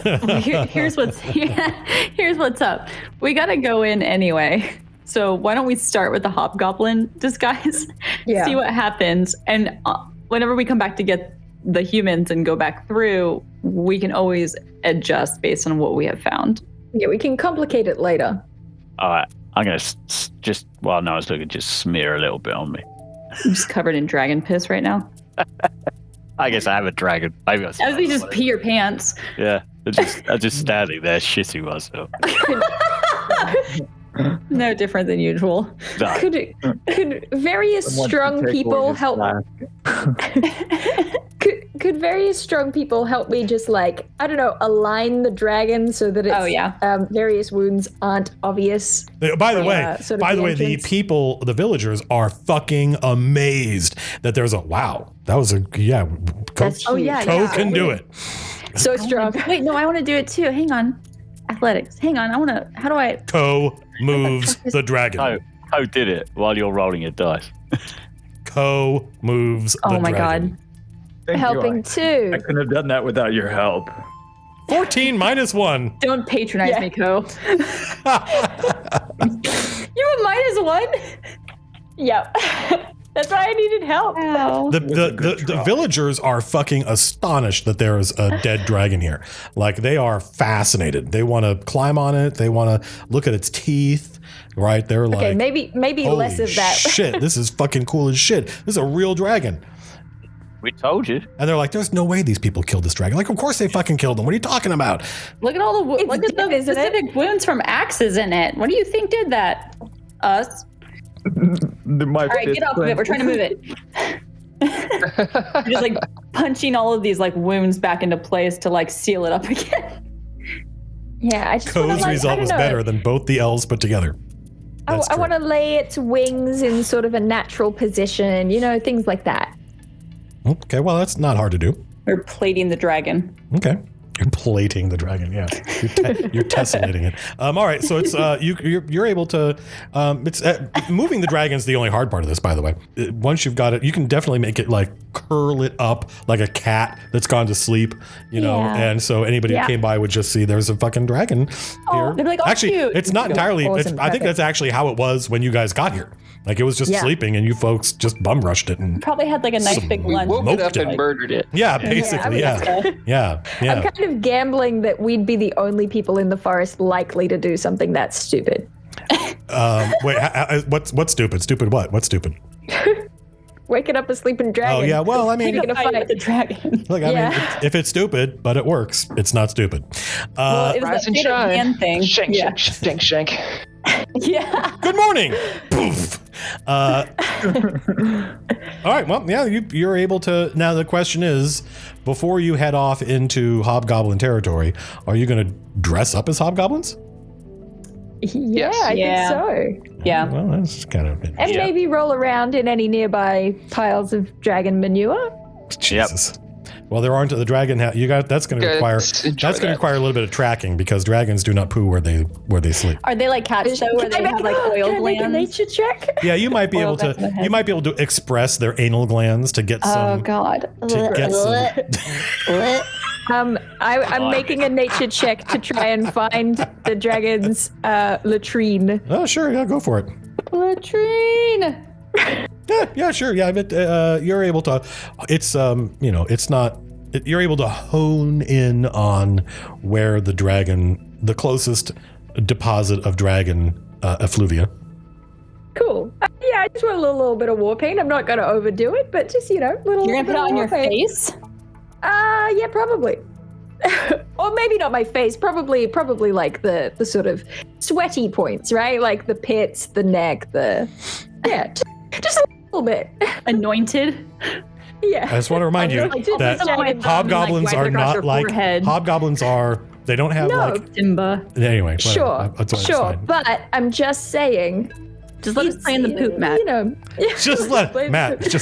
Here's what's up. We gotta go in anyway. So why don't we start with the hobgoblin disguise? Yeah. See what happens, and whenever we come back to get the humans and go back through, we can always adjust based on what we have found. Yeah, we can complicate it later. All right. I'm going to just, while no one's looking, just smear a little bit on me. I'm just covered in dragon piss right now. I guess I have a dragon. Maybe As you just pee your pants. Yeah, I'm just standing there shitting myself. No different than usual. No. Could various strong people help? Could various strong people help me just like, I don't know, align the dragon so that it's various wounds aren't obvious? By the way, the people, the villagers are fucking amazed that there's that was a Co can do it. So strong. Wait, no, I want to do it too. Hang on. Athletics. Hang on. How do I? Co moves the dragon. Co did it while you're rolling your dice. Co moves the dragon. Oh my god. Helping too. I couldn't have done that without your help. 14 minus 1. Don't patronize me, Co. You have -1? Yep. That's why I needed help. Wow. The villagers are fucking astonished that there is a dead dragon here. Like, they are fascinated. They want to climb on it. They want to look at its teeth. Right? They're like, okay, maybe less of that. Shit, this is fucking cool as shit. This is a real dragon. We told you. And they're like, there's no way these people killed this dragon. Like, of course they fucking killed him. What are you talking about? Look at all the specific wounds from axes in it. What do you think did that? Us. All right, get off of it. We're trying to move it. Just like punching all of these like wounds back into place to like seal it up again. Yeah, I just Co's result was better than both the elves put together. I want to lay its wings in sort of a natural position, things like that. Okay, well, that's not hard to do. We're plating the dragon. Okay. You're plating the dragon, yeah. You're tessellating it. All right, so it's you're able to. It's moving the dragon's the only hard part of this, by the way. Once you've got it, you can definitely make it like curl it up like a cat that's gone to sleep, And so anybody who came by would just see there's a fucking dragon here. They'd be like, actually, cute. It's not entirely. Awesome, I think that's actually how it was when you guys got here. Like it was just sleeping, and you folks just bum rushed it and probably had like a nice big lunch. Woke it up and murdered it. Yeah, basically, yeah. I'm kind of gambling that we'd be the only people in the forest likely to do something that's stupid. Wait, what's stupid? Stupid what? What's stupid? Waking up a sleeping dragon. Oh yeah, well, I mean, taking a fight with the dragon. Look, I mean, if it's stupid, but it works, it's not stupid. Well, it was Rise that and bit of shine. man thing. Shank. Yeah. Good morning. Poof. All right. Well, yeah, you're able to. Now the question is, before you head off into Hobgoblin territory, are you going to dress up as hobgoblins? Yeah, I think so. Yeah. Well, that's kind of. And maybe roll around in any nearby piles of dragon manure. Jesus. Well, there aren't the dragon. That's going to require. That's going to require a little bit of tracking because dragons do not poo where they sleep. Are they like cats though, where they have like oil Can I make a glands? nature check? Yeah, you might be able to. You might be able to express their anal glands to get some. Oh God. To get some. I'm making a nature check to try and find the dragon's latrine. Oh, sure. Yeah, go for it. Latrine. Yeah, sure. Yeah, but you're able to. It's it's not. You're able to hone in on where the closest deposit of dragon effluvia. Cool. Yeah, I just want a little bit of war paint. I'm not going to overdo it, but just little. You're gonna put it on your paint. face? Yeah, probably. Or maybe not my face. Probably like the sort of sweaty points, right? Like the pits, the neck, just a little bit. Anointed? Yeah. I just want to remind you that hobgoblins are not like hobgoblins are. They don't have like Simba. Anyway, sure. But I'm just saying. Just let us play in the poop, Matt. Just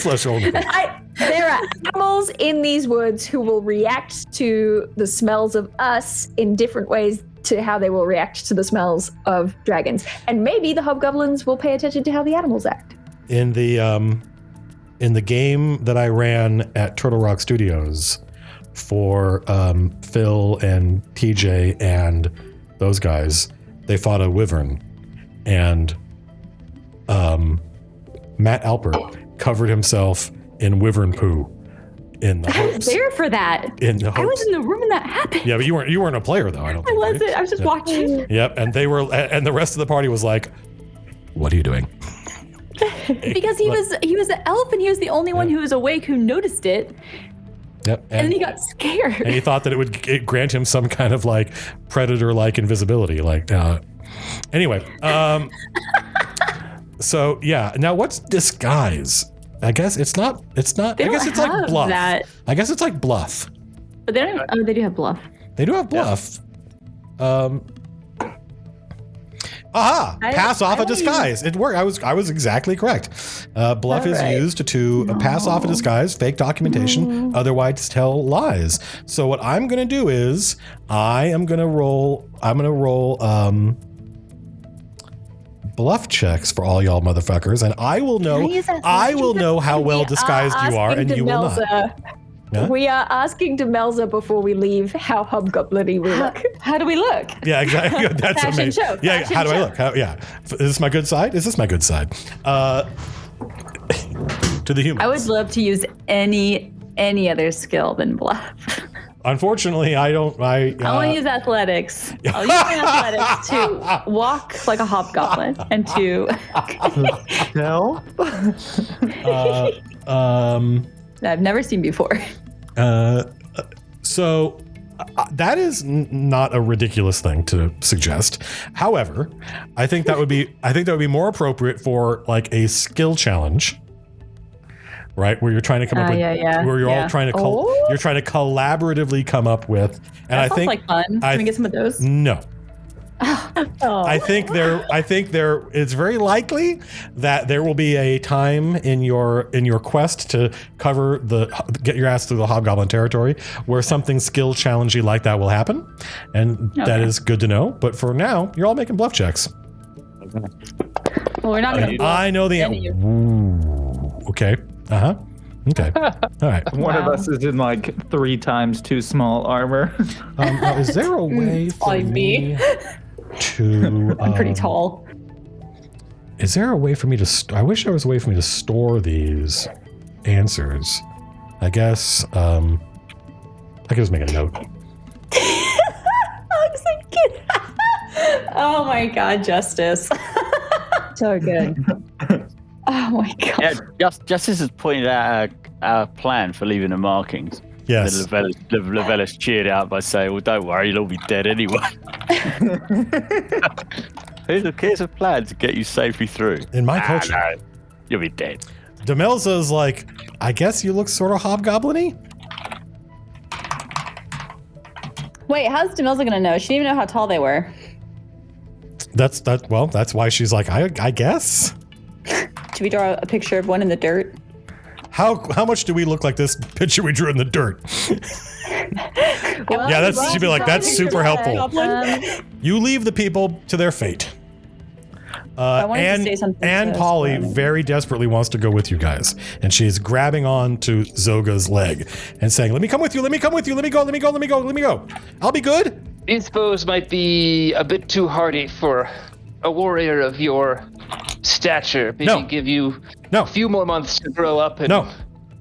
let us roll. There are animals in these woods who will react to the smells of us in different ways to how they will react to the smells of dragons. And maybe the hobgoblins will pay attention to how the animals act. In the game that I ran at Turtle Rock Studios for Phil and TJ and those guys, they fought a wyvern, and Matt Alpert covered himself in wyvern poo in the hopes. I was there for that. I was in the room when that happened. Yeah, but you weren't a player though. I don't think. I wasn't. I was just watching. Yep, and they were, and the rest of the party was like, What are you doing? Because he was an elf and he was the only one who was awake who noticed it. Yep. And then he got scared. And he thought that it would grant him some kind of like predator-like invisibility. Anyway. So yeah. Now what's disguise? I guess it's not. I guess it's like bluff. I guess it's like bluff. But they don't. Oh, they do have bluff. They do have bluff. Pass off a disguise. It worked. I was exactly correct. Bluff is used to pass off a disguise, fake documentation, otherwise tell lies. So what I'm gonna do is I'm gonna roll bluff checks for all y'all motherfuckers, and I will know how well disguised you are, and you will not. Yeah? We are asking Demelza before we leave how hobgoblin-y we look. How do we look? Yeah, exactly. That's Fashion amazing. show. Yeah, Fashion how do I show. look? Is this my good side? Is this my good side? To the humans. I would love to use any other skill than bluff. Unfortunately, I don't. I want to use athletics. I'll use my athletics to walk like a hobgoblin and to. No. That I've never seen before. So that is not a ridiculous thing to suggest. However, I think that would be more appropriate for like a skill challenge, right? Where you're trying to come up with, where you're all trying to, you're trying to collaboratively come up with. And That sounds like fun. Can we get some of those? No. Oh. I think there. It's very likely that there will be a time in your quest to get your ass through the hobgoblin territory where something skill challenging like that will happen, and that is good to know. But for now, you're all making bluff checks. Well, we're not going to. I know the answer. Okay. Okay. All right. One of us is in like 3 times too small armor. Is there a way for me to? I'm pretty tall. Is there a way for me to? I wish there was a way for me to store these answers. I guess I could just make a note. Oh my God, Justice. So good. Oh my God. Yeah, Justice has pointed out our plan for leaving the markings. Yes. Lavelis cheered out by saying, "Well, don't worry, you'll all be dead anyway." Here's a plan to get you safely through. In my culture, no, you'll be dead. Demelza's like, I guess you look sort of hobgoblin-y. Wait, how's Demelza gonna know? She didn't even know how tall they were. That's why she's like, I guess. Should we draw a picture of one in the dirt? How much do we look like this picture we drew in the dirt? She'd be like, that's super helpful. You leave the people to their fate. And Polly very desperately wants to go with you guys, and she's grabbing on to Zoga's leg and saying, "Let me come with you. Let me come with you. Let me go. Let me go. Let me go. Let me go. I'll be good." These bows might be a bit too hardy for a warrior of your stature. Maybe give you a few more months to grow up and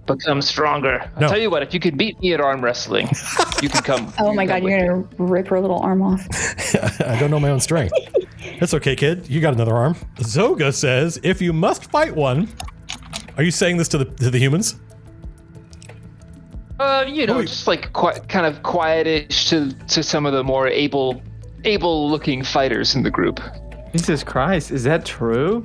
become stronger. I'll tell you what, if you could beat me at arm wrestling, you can come. Oh my God, you're going to rip her little arm off. I don't know my own strength. That's okay, kid. You got another arm. Zoga says, if you must fight one, are you saying this to the humans? Just like kind of quietish to some of the more able-looking fighters in the group. Jesus Christ, is that true?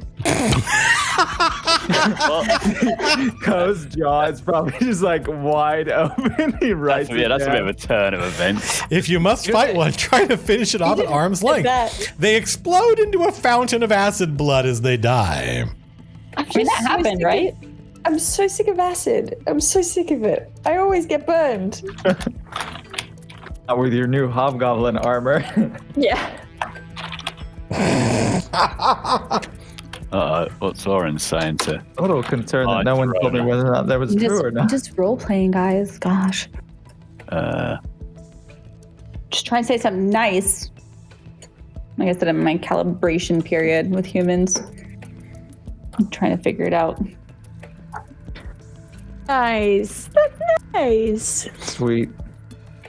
Co's jaw is probably just like wide open. He writes that's a bit of a turn of events. If you must fight one, try to finish it off at arm's length. They explode into a fountain of acid blood as they die. I mean, that happened, right? I'm so sick of acid. I'm so sick of it. I always get burned. Not with your new hobgoblin armor. Yeah. What's Lauren saying to? A little concerned that no one told me whether or not that was true or not. Just role playing, guys. Gosh. Just try and say something nice. Like I said, I'm in my calibration period with humans. I'm trying to figure it out. Nice. That's nice. Sweet.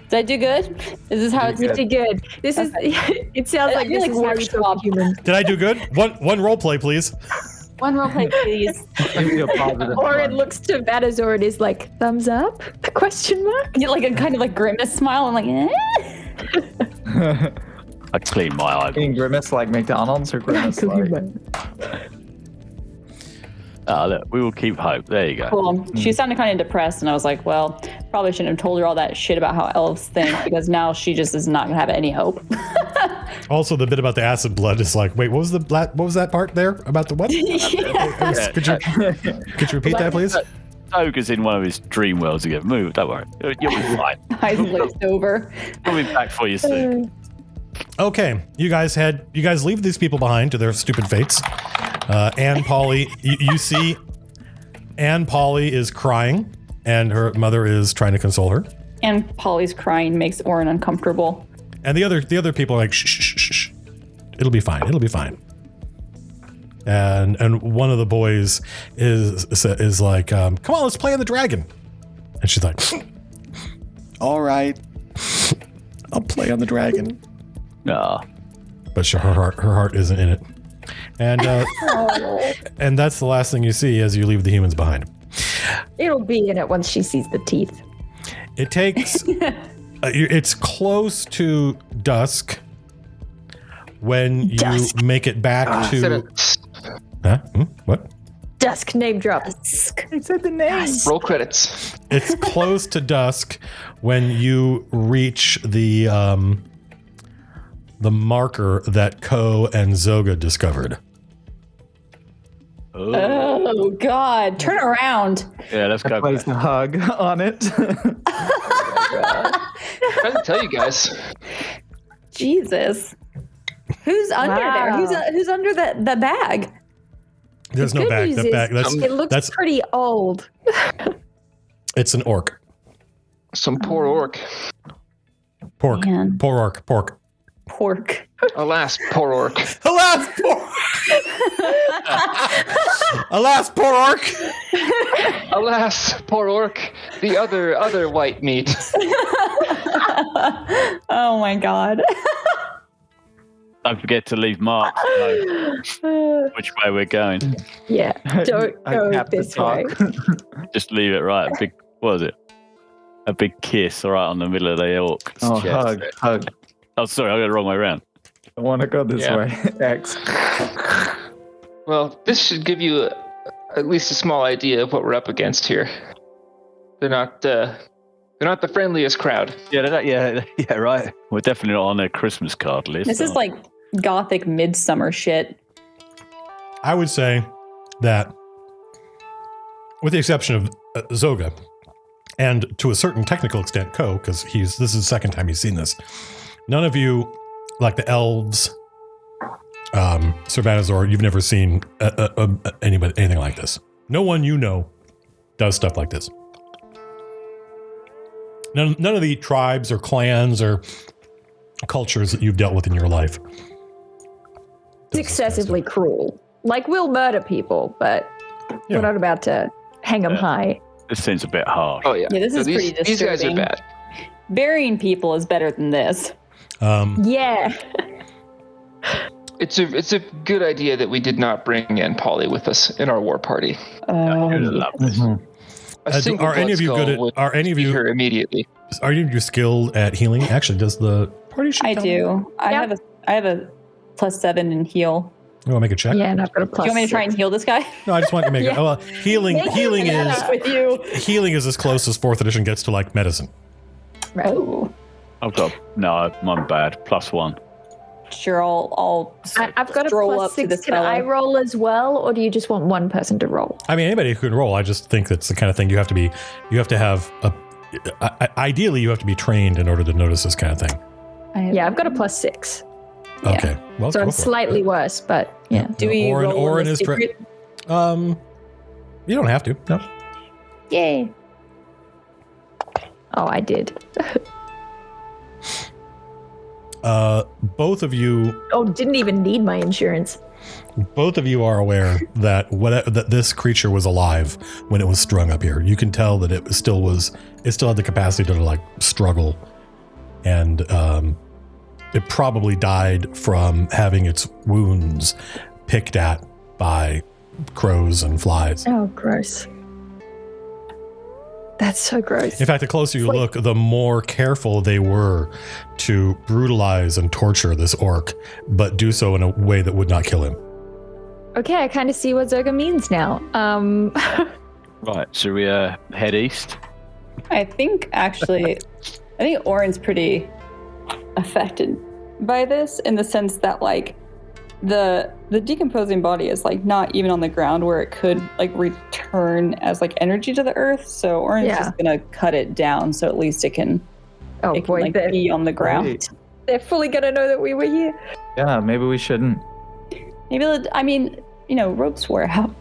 Did I do good? Is this how it's You did good. This is. It sounds like I feel this like is how we talk human. Did I do good? One role play, please. One role play, please. Give me a positive Or it one. looks to Vanazor and is like, thumbs up? Question mark? Get like a kind of like grimace smile. I'm like, I clean my eye. Being grimace like McDonald's or grimace like... Look, we will keep hope. There you go. Cool. She sounded kind of depressed, and I was like, well, probably shouldn't have told her all that shit about how elves think, because now she just is not gonna have any hope. Also, the bit about the acid blood is like, wait, what was that part there about the what? Yeah. Could you repeat that, please? Zoga's in one of his dream worlds again. Move, don't worry. You'll be fine. Eyes glazed over. We'll be back for you soon. Okay, you guys leave these people behind to their stupid fates. Anne Polly, you see Anne Polly is crying, and her mother is trying to console her. And Polly's crying makes Orin uncomfortable. And the other people are like, shh, shh, shh, shh. It'll be fine. It'll be fine. And one of the boys is like, come on, let's play on the dragon. And she's like, all right, I'll play on the dragon. No. But her heart isn't in it. And and that's the last thing you see as you leave the humans behind. It'll be in it once she sees the teeth. It takes it's close to dusk when you Dusk. make it back to huh? What? Dusk name drop. I said the name. Roll credits. It's close to dusk when you reach the marker that Ko and Zoga discovered. Oh, God. Turn around. Yeah, let's go. Place a hug on it. Trying to tell you guys. Jesus. Who's under there? Wow. Who's under the bag? There's The no good bag. news The is bag. it looks pretty old. It's an orc. Some poor orc. Pork. Man. Poor orc. Pork. Pork. Alas, poor orc. Alas, poor. Alas, poor orc. Alas, poor orc. The other white meat. Oh, my God. Don't forget to leave marks below which way we're going. Yeah, don't I go have to this way. talk. Just leave it right. A big, what was it? A big kiss right on the middle of the orc's Oh, chest. hug. Oh, sorry, I got it the wrong way around. I want to go this Yeah. way. X. Well, this should give you at least a small idea of what we're up against here. They're not the friendliest crowd. Yeah, right. We're definitely not on their Christmas card list. This is like gothic midsummer shit. I would say that, with the exception of Zoga, and to a certain technical extent, Ko, because this is the second time he's seen this. None of you, like the elves, Sir Vanazor, you've never seen anything like this. No one you know does stuff like this. None of the tribes or clans or cultures that you've dealt with in your life. It's excessively cruel. Like, we'll murder people, but Yeah. we're not about to hang them high. This seems a bit harsh. Oh yeah. Yeah, this is pretty These guys are disturbing. bad. Burying people is better than this. Yeah. It's a good idea that we did not bring in Polly with us in our war party. You'd love this. A single are any of you blood good skull at? Are any of would you? be her immediately? Are any of you skilled at healing? Actually, does the party sheet? I tell do. I Yeah. have a +7 in heal. You want to make a check? Yeah, and I've got a Do plus. you want me to try and heal this guy? No, I just want to make it. Well, healing is with you. healing is as close as 4th edition gets to like medicine. Oh, I've got no, I'm bad. +1. sure. I'll I've got a stroll plus up to 6. this Can I fellow. roll as well, or do you just want one person to roll? I mean, anybody who can roll. I just think that's the kind of thing you have to have ideally you have to be trained in order to notice this kind of thing. Yeah, I've got a plus 6. Yeah. Okay, well, So go I'm for it. slightly worse, but yeah. Do we roll Orin in the is tra- secret? You don't have to. No. Yay. Oh, I did. Both of you Oh, didn't even need my insurance. are aware that that this creature was alive when it was strung up here. You can tell that it still had the capacity to like struggle and it probably died from having its wounds picked at by crows and flies. Oh, gross. That's so gross. In fact, the closer you look, the more careful they were to brutalize and torture this orc, but do so in a way that would not kill him. Okay, I kind of see what Zoga means now. Right, so we head east. I think Orin's pretty affected by this in the sense that like the decomposing body is like not even on the ground where it could like return as like energy to the earth. So Orin's just gonna cut it down so at least it can be on the ground. Right. They're fully gonna know that we were here. Yeah, maybe we shouldn't. Maybe ropes wore out.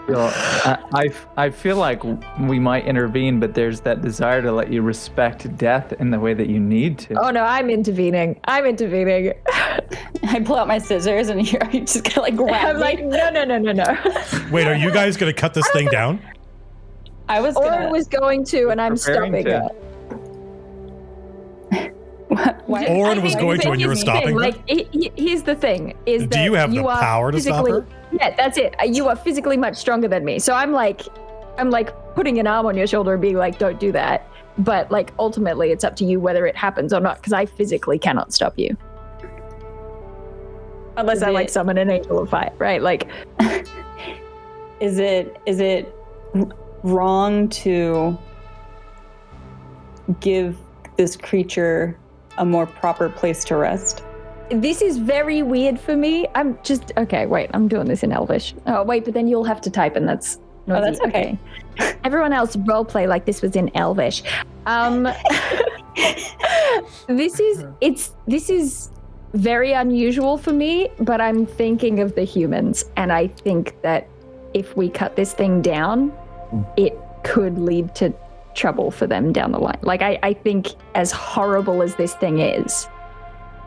I feel like we might intervene, but there's that desire to let you respect death in the way that you need to. Oh no, I'm intervening. I pull out my scissors and you're just gonna like grab I'm like, no. Wait, are you guys going to cut this thing down? Orin was going to, and I'm Preparing stopping to. it. Orin was going to, and you were stopping her? Like, here's the thing: is Do you have the power to stop her? Yeah, that's it. You are physically much stronger than me, so I'm like putting an arm on your shoulder and being like, "Don't do that." But like, ultimately, it's up to you whether it happens or not, because I physically cannot stop you, unless I like summon an angel of fire, right? Like, is it wrong to give this creature a more proper place to rest? this is very weird for me. I'm just okay. Wait, I'm doing this in Elvish. Oh wait, but then you'll have to type, and that's noisy. Oh, that's okay. Everyone else roleplay like this was in Elvish. This is very unusual for me, but I'm thinking of the humans, and I think that if we cut this thing down, it could lead to trouble for them down the line. Like, I think as horrible as this thing is,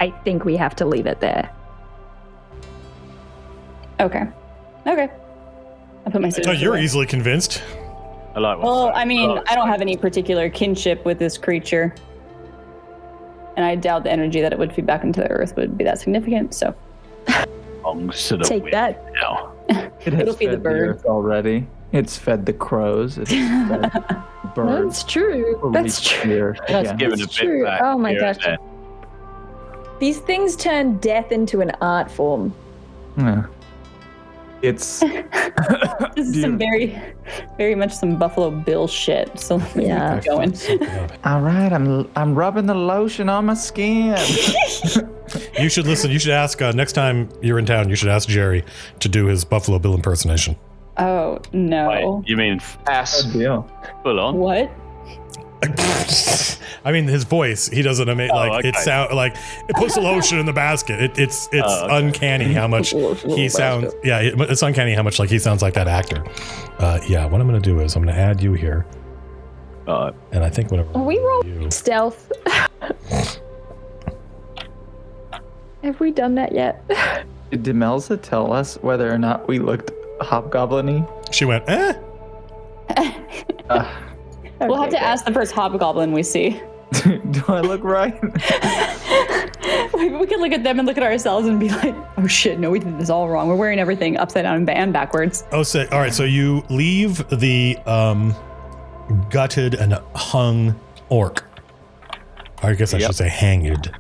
I think we have to leave it there. Okay. I put my So you're easily convinced. I like well, I mean, I don't have any particular kinship with this creature. And I doubt the energy that it would feed back into the earth would be that significant, so. Take that. Now. It'll feed the birds already. It's fed the crows. It's fed birds. That's true. That's true. That's given a bit true. back. Oh my gosh. These things turn death into an art form. Yeah. It's this is some very, very much some Buffalo Bill shit. So yeah, going. All right, I'm rubbing the lotion on my skin. You should listen. You should ask next time you're in town. You should ask Jerry to do his Buffalo Bill impersonation. Oh no! Wait, you mean Ass. Deal. full on? What? I mean, his voice. He doesn't it sound like it puts the lotion in the basket. It's uncanny how much he sounds. Yeah, it's uncanny how much like he sounds like that actor. Yeah, what I'm gonna do is I'm gonna add you here, and I think whatever. Are we roll stealth? Have we done that yet? Did Demelza tell us whether or not we looked hobgoblin-y? She went, eh. We'll have to ask the first hobgoblin we see. Do I look right? We could look at them and look at ourselves and be like, oh shit, no, we did this all wrong. We're wearing everything upside down and backwards. Oh, so, all right. So you leave the gutted and hung orc. I guess I should say hanged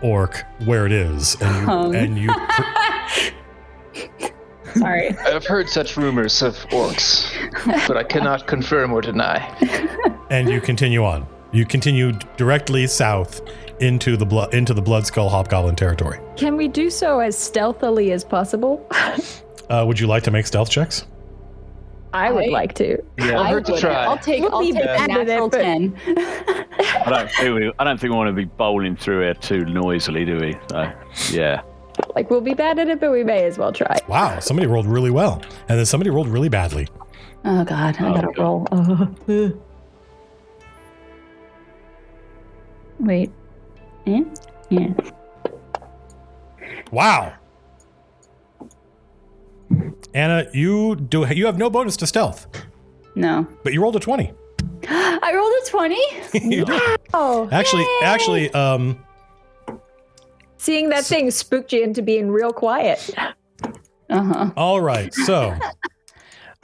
orc where it is. And you Sorry. I've heard such rumors of orcs, but I cannot confirm or deny. And you continue on. You continue directly south into the Blood Skull Hobgoblin territory. Can we do so as stealthily as possible? Would you like to make stealth checks? I would like to. Yeah, I heard to would. try. I'll take a natural 10. I don't think we want to be bowling through here too noisily, do we? So, yeah. Like, we'll be bad at it, but we may as well try. Wow, somebody rolled really well, and then somebody rolled really badly. Oh god, I gotta roll. Wait. Yeah. Wow. Anna, you have no bonus to stealth, No. but you rolled a 20. I rolled a 20? You did. Oh, Actually, seeing that thing spooked you into being real quiet. all right. So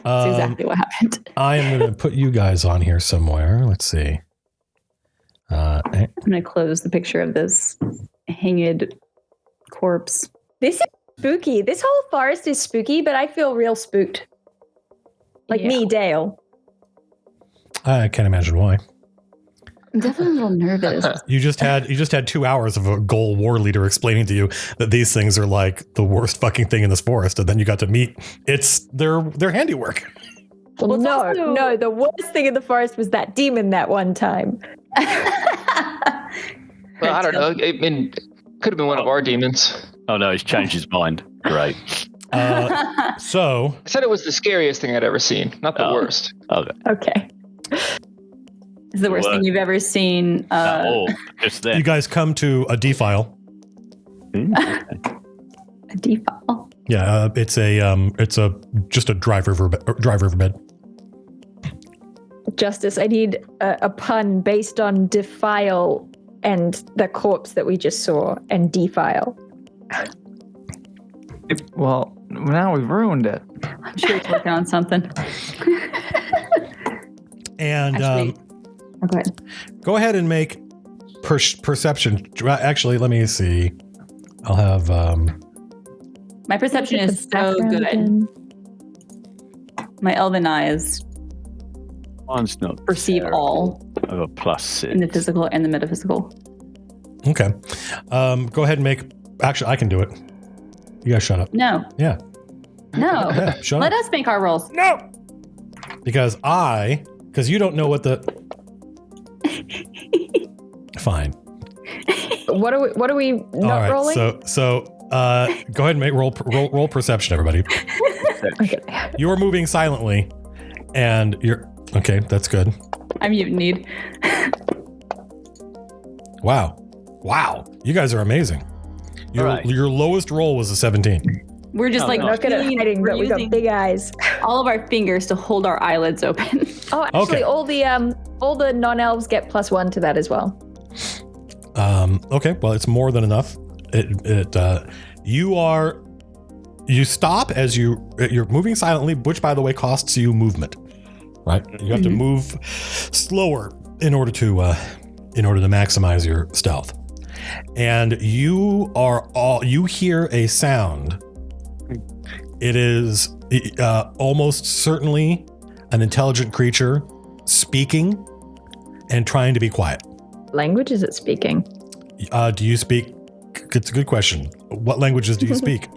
That's exactly what happened. I am going to put you guys on here somewhere. Let's see. I'm going to close the picture of this hanged corpse. This is spooky. This whole forest is spooky, but I feel real spooked. Like me, Dale. I can't imagine why. I'm definitely a little nervous. You just had 2 hours of a Goal war leader explaining to you that these things are like the worst fucking thing in this forest, and then you got to meet their handiwork. Well, no, the worst thing in the forest was that demon that one time. Well, I don't know. I mean, could have been one of our demons. Oh no, he's changed his mind. Great. So I said it was the scariest thing I'd ever seen, not the worst. Okay. It's the worst thing you've ever seen. Just then. you guys come to a defile. A defile. Yeah, it's just a dry riverbed. Justice, I need a pun based on defile and the corpse that we just saw, and defile. Well, now we've ruined it. I'm sure it's working on something. And Actually, go ahead. go ahead and make perception. Actually, let me see. I'll have. My perception is so good. My elven eyes Mine's not perceive terrible. all I have a +6 in the physical and the metaphysical. Okay. Go ahead and make. Actually, I can do it. You guys shut up. No. Yeah. No. Yeah, shut Let up. us make our rolls. No. Because you don't know what the. Fine. What are we not All right. rolling? So go ahead and make roll perception, everybody. Okay. You're moving silently, and you're okay. That's good. I'm mutinied. Wow. You guys are amazing. Your lowest roll was a 17. We're just We're not good at hiding, but we got using big eyes. all of our fingers to hold our eyelids open. Oh, actually, Okay. all the non-elves get +1 to that as well. Okay. Well, it's more than enough. You stop as you're moving silently, which by the way costs you movement, right? You have to move slower in order to maximize your stealth. And you hear a sound. It is almost certainly an intelligent creature speaking and trying to be quiet. Language is it speaking? Do you speak? It's a good question. What languages do you speak?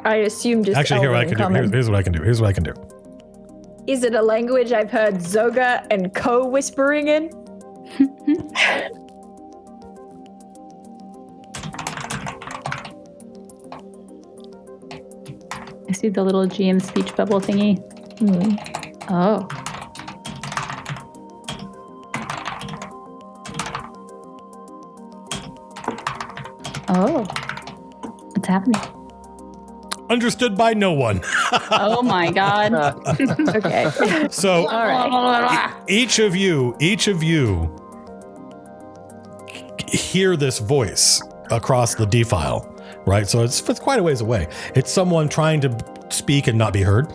I assume just Actually, here Elven I can Common. do. Here's what I can do. Is it a language I've heard Zoga and Co whispering in? I see the little GM speech bubble thingy. Oh. Oh. What's happening? Understood by no one. Oh my god. Okay. So All right. each of you hear this voice across the defile, right? So it's quite a ways away. It's someone trying to speak and not be heard.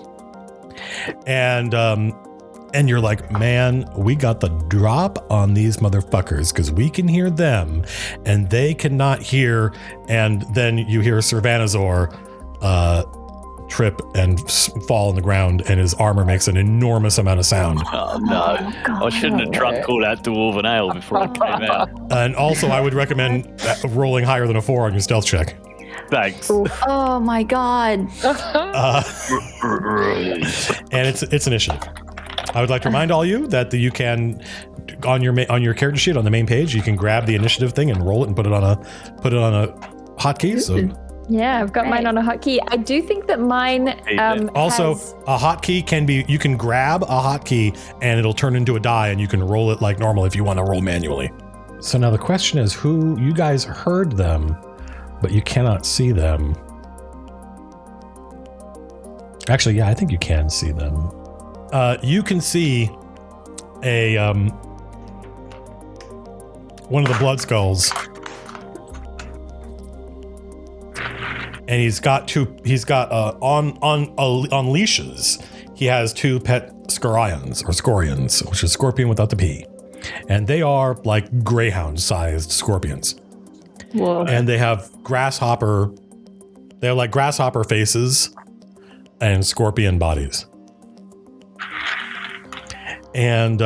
And you're like, man, we got the drop on these motherfuckers because we can hear them and they cannot hear. And then you hear Servanazor trip and fall on the ground, and his armor makes an enormous amount of sound. Oh no! I shouldn't have drunk all that dwarven ale before I came out. And also, I would recommend rolling higher than a 4 on your stealth check. Thanks. Oh my god. And it's initiative. I would like to remind all you that you can on your character sheet on the main page, you can grab the initiative thing and roll it and put it on a hotkey. So Yeah, I've got mine on a hotkey. I do think that mine also has... a hotkey you can grab a hotkey and it'll turn into a die and you can roll it like normal if you want to roll manually. So now the question is, who you guys heard them, but you cannot see them. Actually, yeah, I think you can see them. You can see a blood skulls. And he's got on leashes. He has 2 pet scorions, which is scorpion without the P. And they are like greyhound-sized scorpions. Whoa. And they have grasshopper faces and scorpion bodies. And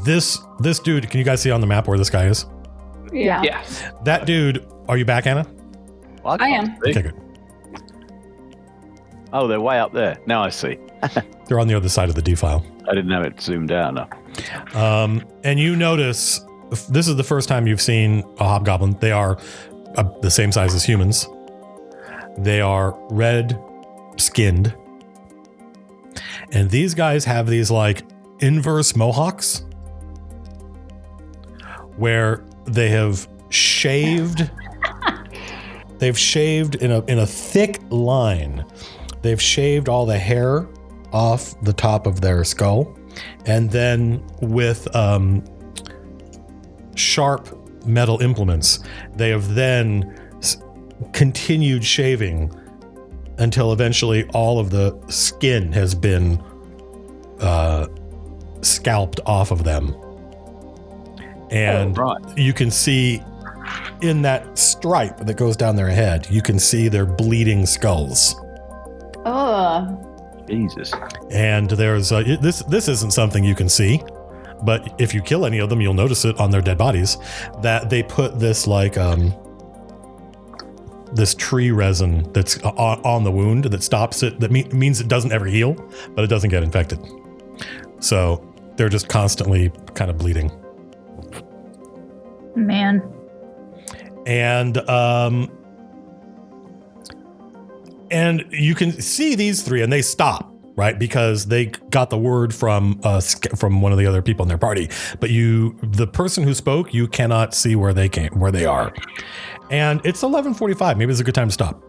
this dude, can you guys see on the map where this guy is? Yeah. Yeah. That dude, are you back, Anna? Well, I can't am. see. Okay, good. Oh, they're way up there. Now I see. They're on the other side of the D file. I didn't have it zoomed out enough. And you notice, this is the first time you've seen a hobgoblin. They are the same size as humans. They are red skinned. And these guys have these like inverse mohawks where they have shaved. They've shaved in a thick line. They've shaved all the hair off the top of their skull, and then with sharp metal implements, they have then continued shaving until eventually all of the skin has been scalped off of them. And you can see in that stripe that goes down their head, you can see their bleeding skulls. Jesus. And there's this isn't something you can see, but if you kill any of them, you'll notice it on their dead bodies that they put this like this tree resin that's on the wound that stops it. That means it doesn't ever heal, but it doesn't get infected. So they're just constantly kind of bleeding. Man. And you can see these 3, and they stop, right? Because they got the word from one of the other people in their party. But the person who spoke, you cannot see where they are. And it's 11:45. Maybe it's a good time to stop.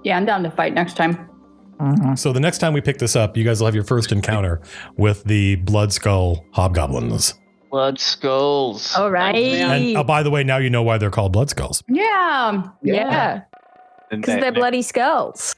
Yeah, I'm down to fight next time. So the next time we pick this up, you guys will have your first encounter with the Blood Skull Hobgoblins. Blood skulls. All right. And by the way, now you know why they're called Blood Skulls. Yeah. Yeah. Because they're bloody skulls.